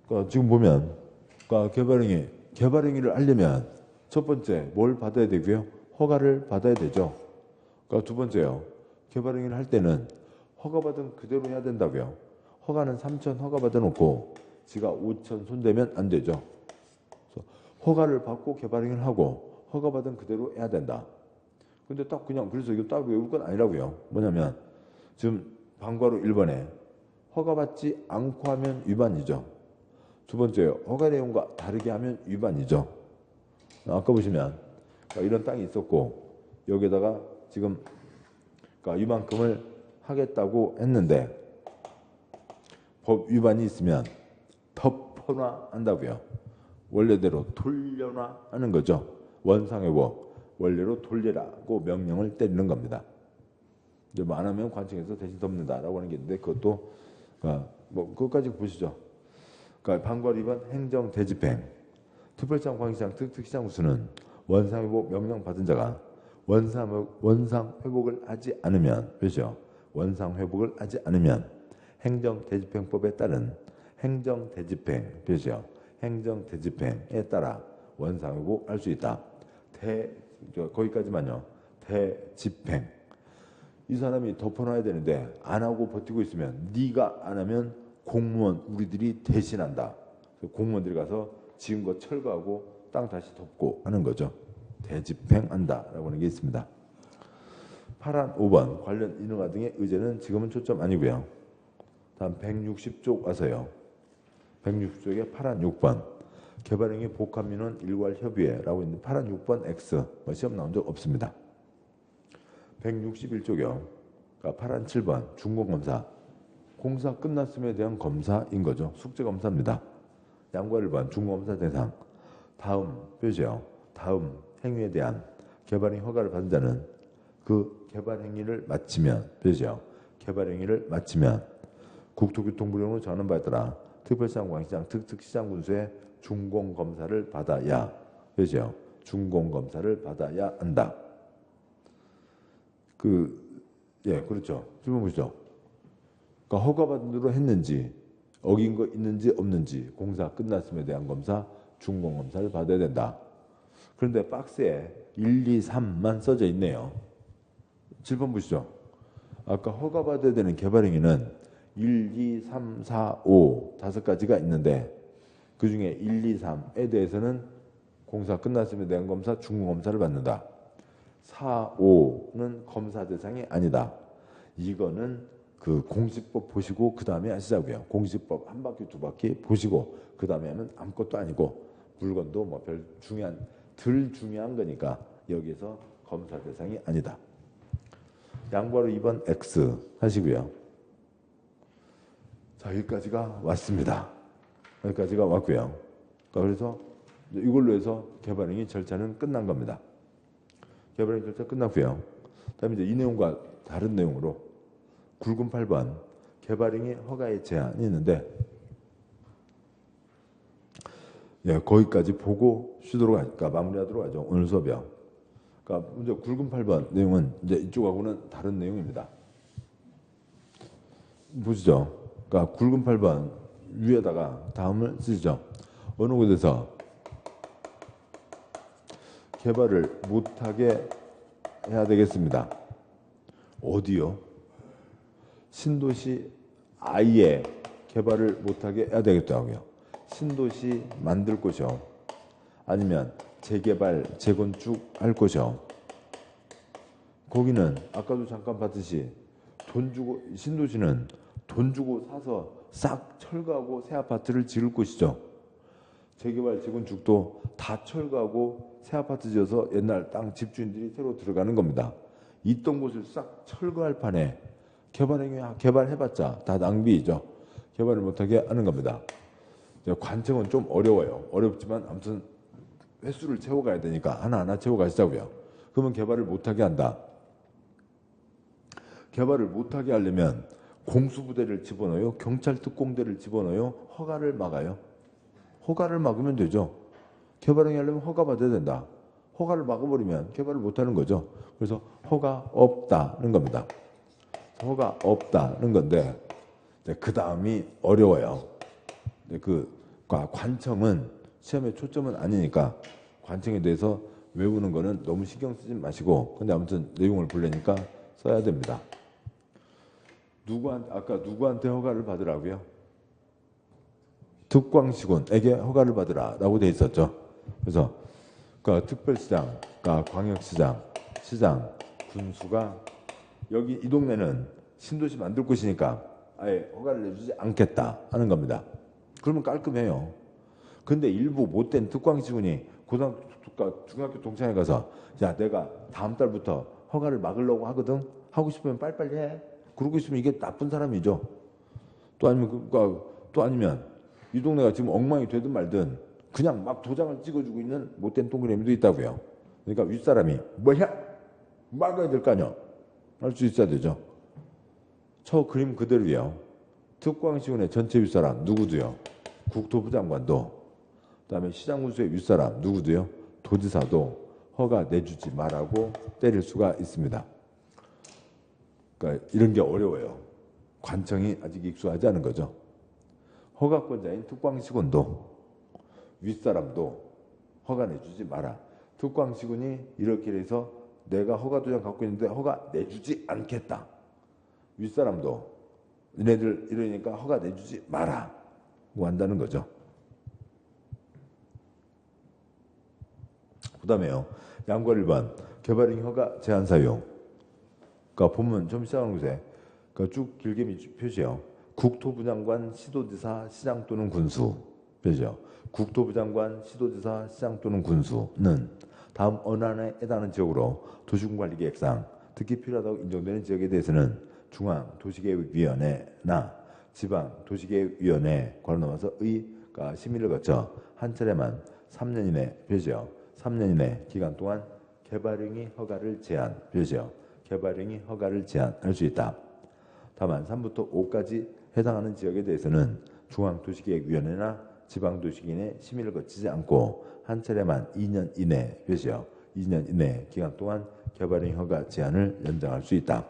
A: 그러니까 지금 보면 그러니까 개발행위를 하려면 첫 번째 뭘 받아야 되고요? 허가를 받아야 되죠. 그러니까 두 번째요. 개발행위를 할 때는 허가받은 그대로 해야 된다고요. 허가는 3천 허가받아 놓고 지가 5천 손대면 안 되죠. 그래서 허가를 받고 개발행위를 하고 허가받은 그대로 해야 된다. 근데 딱 그냥 그래서 이거 딱 외울 건 아니라고요. 뭐냐면 지금 방과로 1번에 허가받지 않고 하면 위반이죠. 두 번째요. 허가 내용과 다르게 하면 위반이죠. 아까 보시면 이런 땅이 있었고 여기다가 지금 그러니까 이만큼을 하겠다고 했는데 법 위반이 있으면 덮어놔 한다고요. 원래대로 돌려놔 하는 거죠. 원상회복 원래로 돌리라고 명령을 때리는 겁니다. 이제 안 하면 관청에서 대신 덮는다라고 하는 게 있는데 그것도 그것까지 보시죠. 그러니까 방과로 2번 행정 대집행. 특별시장, 광역시장, 특특시장 구수는 원상회복 명령 받은 자가 원상회복을 하지 않으면 그렇죠. 원상회복을 하지 않으면 행정대집행법에 따른 행정대집행 그렇죠. 행정대집행에 따라 원상회복할 수 있다. 거기까지만요. 대집행. 이 사람이 덮어놔야 되는데 안 하고 버티고 있으면 네가 안 하면 공무원 우리들이 대신한다. 공무원들이 가서 지은 거 철거하고 땅 다시 덮고 하는 거죠. 대집행한다라고 하는 게 있습니다. 파란 5번 관련 인허가 등의 의제는 지금은 초점 아니고요. 다음 160쪽 와서요. 160쪽에 파란 6번 개발행위 복합민원 일괄협의회라고 있는 파란 6번 X 시험 나온 적 없습니다. 161쪽이요. 그러니까 파란 7번 준공검사 공사 끝났음에 대한 검사인 거죠. 숙제검사입니다. 양과 1번 준공검사 대상 다음 표시요. 다음 행위에 대한 개발행위 허가를 받은 자는 그 개발행위를 마치면 표시요. 개발행위를 마치면 국토교통부령으로 정하는 바에 따라 특별시장, 광역시장, 특특시장 군수의 준공검사를 받아야 표시요. 준공검사를 받아야 한다. 그렇죠. 질문 보시죠. 그러니까 허가받은 대로 했는지 어긴 거 있는지 없는지 공사 끝났음에 대한 검사 준공검사를 받아야 된다. 그런데 박스에 1, 2, 3만 써져 있네요. 7번 보시죠. 아까 허가받아야 되는 개발행위는 1, 2, 3, 4, 5 다섯 가지가 있는데 그중에 1, 2, 3에 대해서는 공사 끝났음에 대한 검사 준공검사를 받는다. 4, 5는 검사 대상이 아니다. 이거는 그 공시법 보시고 그 다음에 하시자고요. 공시법 한 바퀴 두 바퀴 보시고 그 다음에 하면 아무것도 아니고 물건도 덜 중요한 거니까 여기서 검사 대상이 아니다. 양보로 2번 X 하시고요. 자 여기까지가 왔습니다. 여기까지가 왔고요. 그래서 이걸로 해서 개발행위 절차는 끝난 겁니다. 개발행위 절차 끝났고요. 그다음에 이제 이 내용과 다른 내용으로 굵은 8번 개발행위 허가의 제한이 있는데 예, 거기까지 보고 쉬도록 하니까 마무리하도록 하죠. 오늘 수업이요. 그러니까 먼저 굵은 8번 내용은 이제 이쪽하고는 다른 내용입니다. 보시죠. 그러니까 굵은 8번 위에다가 다음을 쓰시죠. 어느 곳에서 개발을 못하게 해야 되겠습니다. 어디요? 신도시 아예 개발을 못하게 해야 되겠다고요. 신도시 만들 곳이요. 아니면 재개발, 재건축 할 곳이요. 거기는 아까도 잠깐 봤듯이 돈 주고, 신도시는 돈 주고 사서 싹 철거하고 새 아파트를 지을 곳이죠. 재개발, 재건축도 다 철거하고 새 아파트 지어서 옛날 땅 집주인들이 새로 들어가는 겁니다. 있던 곳을 싹 철거할 판에 개발해봤자 다 낭비이죠. 개발을 못하게 하는 겁니다. 관청은 좀 어려워요. 어렵지만 아무튼 횟수를 채워가야 되니까 하나하나 채워가시자고요. 그러면 개발을 못하게 한다. 개발을 못하게 하려면 공수부대를 집어넣어요. 경찰 특공대를 집어넣어요. 허가를 막아요. 허가를 막으면 되죠. 개발행위 하려면 허가 받아야 된다. 허가를 막아버리면 개발을 못하는 거죠. 그래서 허가 없다는 겁니다. 허가 없다는 건데 그 다음이 어려워요. 그 관청은 시험의 초점은 아니니까 관청에 대해서 외우는 거는 너무 신경 쓰지 마시고 근데 아무튼 내용을 보려니까 써야 됩니다. 아까 누구한테 허가를 받으라고요? 특광시군에게 허가를 받으라라고 돼 있었죠. 그래서 특별시장, 광역시장, 시장, 군수가 여기 이 동네는 신도시 만들 곳이니까 아예 허가를 내주지 않겠다 하는 겁니다. 그러면 깔끔해요. 근데 일부 못된 특광시군이 중학교 동창회 가서 야 내가 다음 달부터 허가를 막으려고 하거든. 하고 싶으면 빨리빨리 해. 그러고 있으면 이게 나쁜 사람이죠. 또 아니면 이 동네가 지금 엉망이 되든 말든 그냥 막 도장을 찍어주고 있는 못된 동그라미도 있다고요. 그러니까 윗사람이 뭐야? 막아야 될 거 아니야. 할 수 있어야 되죠. 저 그림 그대로요. 특광시군의 전체 윗사람 누구도요? 국토부 장관도 그다음에 시장군수의 윗사람 누구도요? 도지사도 허가 내주지 말라고 때릴 수가 있습니다. 그러니까 이런 게 어려워요. 관청이 아직 익숙하지 않은 거죠. 허가권자인 특광시군도 윗사람도 허가 내주지 마라. 특광시군이 이렇게 해서 내가 허가도장 갖고 있는데 허가 내주지 않겠다. 윗사람도 너네들 이러니까 허가 내주지 마라. 뭐 한다는 거죠. 그 다음에요. 양과 1번 개발행위 허가 제한 사용. 그러니까 보면 좀 시작하는 곳에 쭉 길게 표시해요. 국토부 장관, 시도지사, 시장 또는 군수. 표시요. 국토부 장관, 시도지사, 시장 또는 군수는 다음 어느 하나에 해당하는 지역으로 도시군관리계획상 특히 필요하다고 인정되는 지역에 대해서는 중앙도시계획위원회나 지방도시계획위원회 관을 넘어서 심의를 거쳐 한 차례만 3년 이내 표시요. 3년 이내 기간 동안 개발행위 허가를 제한 표시요. 개발행위 허가를 제한할 수 있다. 다만 3부터 5까지 해당하는 지역에 대해서는 중앙도시계획위원회나 지방도시계획위원회 심의를 거치지 않고 한 차례만 2년 이내 표시요. 2년 이내 기간 동안 개발행위 허가 제한을 연장할 수 있다.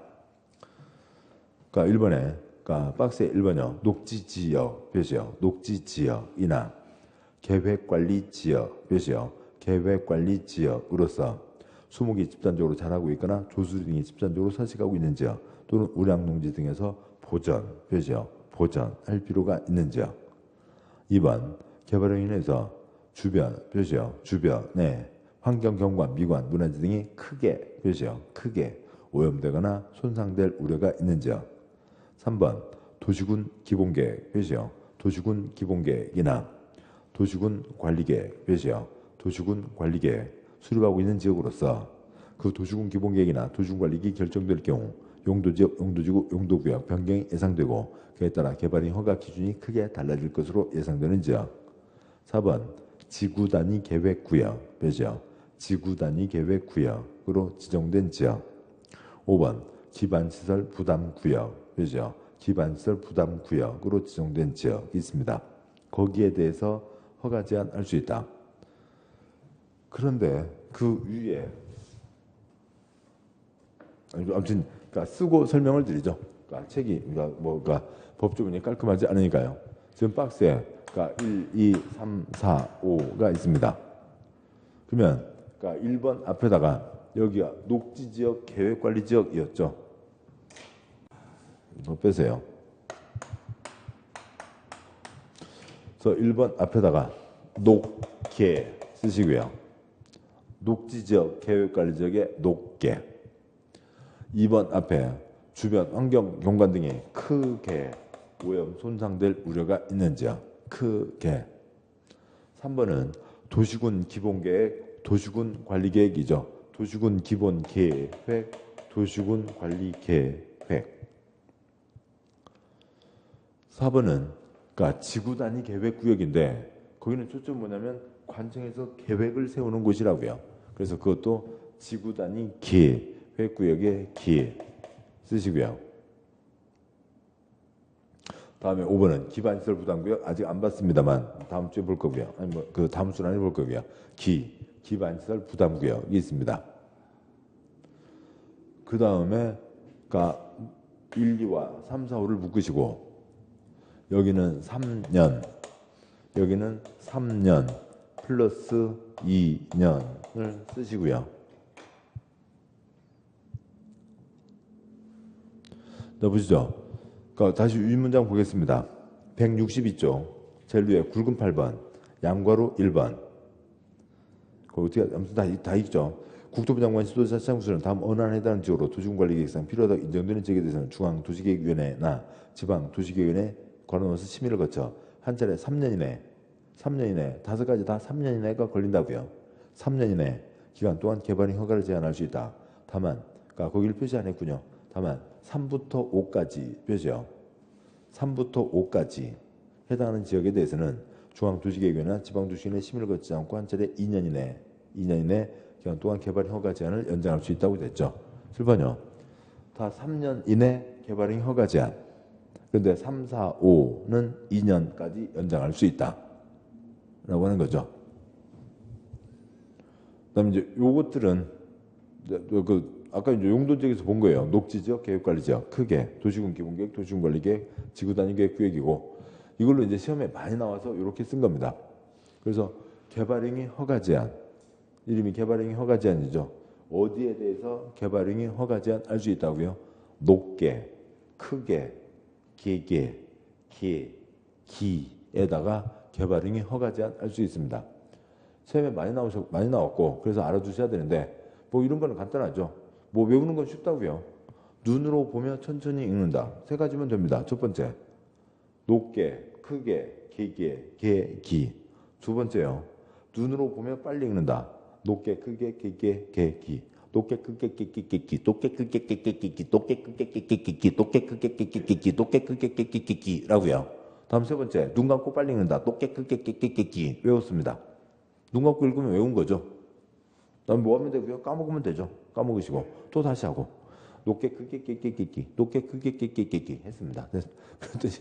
A: 그러니까 1번에 박스에 1번이요. 녹지지역 표시요. 녹지지역이나 계획관리지역 표시요. 계획관리지역으로서 수목이 집단적으로 자라고 있거나 조수 등이 집단적으로 서식하고 있는 지역 또는 우량농지 등에서 보전 표시요. 보전할 필요가 있는 지역. 2번 개발행위로 인해서 주변 표시요. 주변에 환경경관, 미관, 문화재 등이 크게 표시요. 크게 오염되거나 손상될 우려가 있는 지역. 3번 도시군 기본계획 표시요. 도시군 기본계획이나 도시군 관리계획 표시요. 도시군 관리계획 수립하고 있는 지역으로서 그 도시군 기본계획이나 도시군 관리계획이 결정될 경우 용도지역, 용도지구, 용도구역 변경이 예상되고 그에 따라 개발행위 허가 기준이 크게 달라질 것으로 예상되는 지역. 4번 지구 단위 계획 구역, 그죠? 지구 단위 계획 구역으로 지정된 지역. 5번 기반시설 부담 구역, 그죠? 기반시설 부담 구역으로 지정된 지역이 있습니다. 거기에 대해서 허가 제한할 수 있다. 그런데 그 위에 아무튼 그러니까 쓰고 설명을 드리죠. 그러니까 책이 그러니까 법조문이 깔끔하지 않으니까요. 지금 박스에 그러니까 1, 2, 3, 4, 5가 있습니다. 그러면 그러니까 1번 앞에다가 여기가 녹지지역 계획관리지역이었죠. 이거 빼세요. 그래서 1번 앞에다가 녹계 쓰시고요. 녹지지역 계획관리지역의 녹계. 2번 앞에 주변 환경 경관 등이 크게 오염 손상될 우려가 있는 지역. 크게. 3번은 도시군 기본계획, 도시군 관리계획이죠. 도시군 기본계획, 도시군 관리계획. 4번은 그러니까 지구 단위 계획구역인데 거기는 초점 뭐냐면 관청에서 계획을 세우는 곳이라고요. 그래서 그것도 지구 단위 계획구역의 기 쓰시고요. 다음에 5번은 기반시설 부담구역 아직 안 봤습니다만 다음 주에 볼 거고요. 아니 그 다음 순환에 볼 거고요. 기반시설 부담구역이 있습니다. 그 다음에 그러니까 1, 2와 3, 4, 5를 묶으시고 여기는 3년, 여기는 3년 플러스 2년을 쓰시고요. 자, 보시죠. 그러니까 다시 윗문장 보겠습니다. 162쪽, 제일 위에 굵은 8번, 양괄호 1번. 그 어떻게, 아무튼 다 읽죠. 국토부 장관 시도지사 시장구청은 다음 어느 한에 해당하는 지역으로 도시군관리계획상 필요하다고 인정되는 지역에 대해서는 중앙도시계획위원회나 지방도시계획위원회 관원으로서 심의를 거쳐 한 차례 3년 이내 5가지 다 3년 이내가 걸린다고요. 3년 이내 기간 동안 개발인 허가를 제한할 수 있다. 다만, 그러니까 거기를 표시 안 했군요. 다만 3부터 5까지 표시요. 3부터 5까지 해당하는 지역에 대해서는 중앙도시계획위원회나 지방도시계획위원회 심의를 거치지 않고 한 차례 2년 이내 기간 동안 개발인 허가 제한을 연장할 수 있다고 됐죠. 7번요. 다 3년 이내 개발인 허가 제한. 그런데 3, 4, 5는 2년까지 연장할 수 있다. 라고 하는 거죠. 그 다음에 이제 요것들은, 아까 이제 용도지역에서 본 거예요. 녹지지역, 계획관리지역. 크게. 도시군 기본계획, 도시군 관리계획, 지구단위계획 구역이고, 이걸로 이제 시험에 많이 나와서 이렇게 쓴 겁니다. 그래서 개발행위 허가 제한. 이름이 개발행위 허가 제한이죠. 어디에 대해서 개발행위 허가 제한 할 수 있다고요? 높게, 크게, 개개, 기에다가 개발행위 허가 제한 할 수 있습니다. 시험에 많이 나왔고 그래서 알아두셔야 되는데 뭐 이런 거는 간단하죠. 뭐 외우는 건 쉽다고요. 눈으로 보며 천천히 읽는다. 3가지면 됩니다. 첫 번째, 높게, 크게, 개개, 기. 2번째요. 눈으로 보며 빨리 읽는다. 높게, 크게, 개개, 기. 높게 크게 끼끼끼끼 높게 크게 끼끼끼끼 높게 크게 끼끼끼끼 높게 크게 끼끼끼끼 높게 크게 끼끼끼끼라고요. 다음 3번째, 눈 감고 빨리 읽는다. 높게 크게 끼끼끼끼 외웠습니다. 눈 감고 읽으면 외운 거죠. 다음 뭐 하면 되고요? 까먹으면 되죠. 까먹으시고 또 다시 하고 높게 크게 끼끼끼끼 높게 크게 끼끼끼끼 했습니다. 그랬더니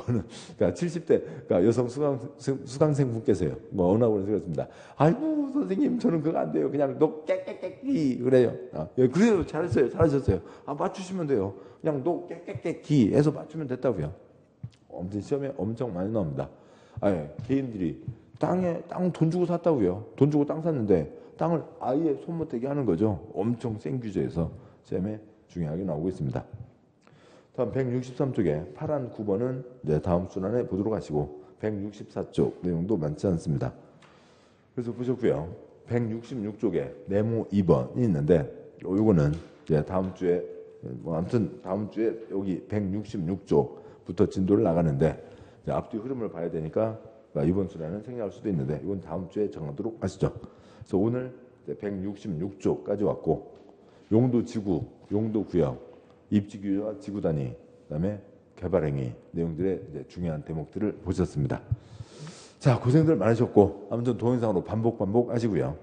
A: 그러니까 70대 그러니까 여성 수강생 분께서요. 뭐 어느 학원에서 그랬습니다. 아이고 선생님 저는 그거 안 돼요. 그냥 높게 끼끼끼 그래요. 그래요. 잘하셨어요. 맞추시면 돼요. 그냥 높게 끼끼끼 해서 맞추면 됐다고요. 아무튼 시험에 엄청 많이 나옵니다. 개인들이 땅 돈 주고 샀다고요. 돈 주고 땅 샀는데 땅을 아예 손 못 대게 하는 거죠. 엄청 센 규제에서 시험에 중요하게 나오고 있습니다. 다음 163쪽에 파란 9번은 다음 순환에 보도록 하시고 164쪽 내용도 많지 않습니다. 그래서 보셨고요. 166쪽에 네모 2번이 있는데 요거는 다음 주에 아무튼 다음 주에 여기 166쪽부터 진도를 나가는데 앞뒤 흐름을 봐야 되니까 이번 순환은 생략할 수도 있는데 이건 다음 주에 정하도록 하시죠. 그래서 오늘 166쪽까지 왔고 용도 지구, 용도 구역, 입지 규제와 지구 단위, 그다음에 개발 행위 내용들의 중요한 대목들을 보셨습니다. 자, 고생들 많으셨고 아무튼 동영상으로 반복 하시고요.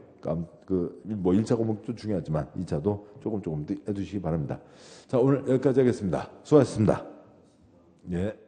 A: 뭐 1차 과목도 중요하지만 2차도 조금 해두시기 바랍니다. 자, 오늘 여기까지 하겠습니다. 수고하셨습니다. 예.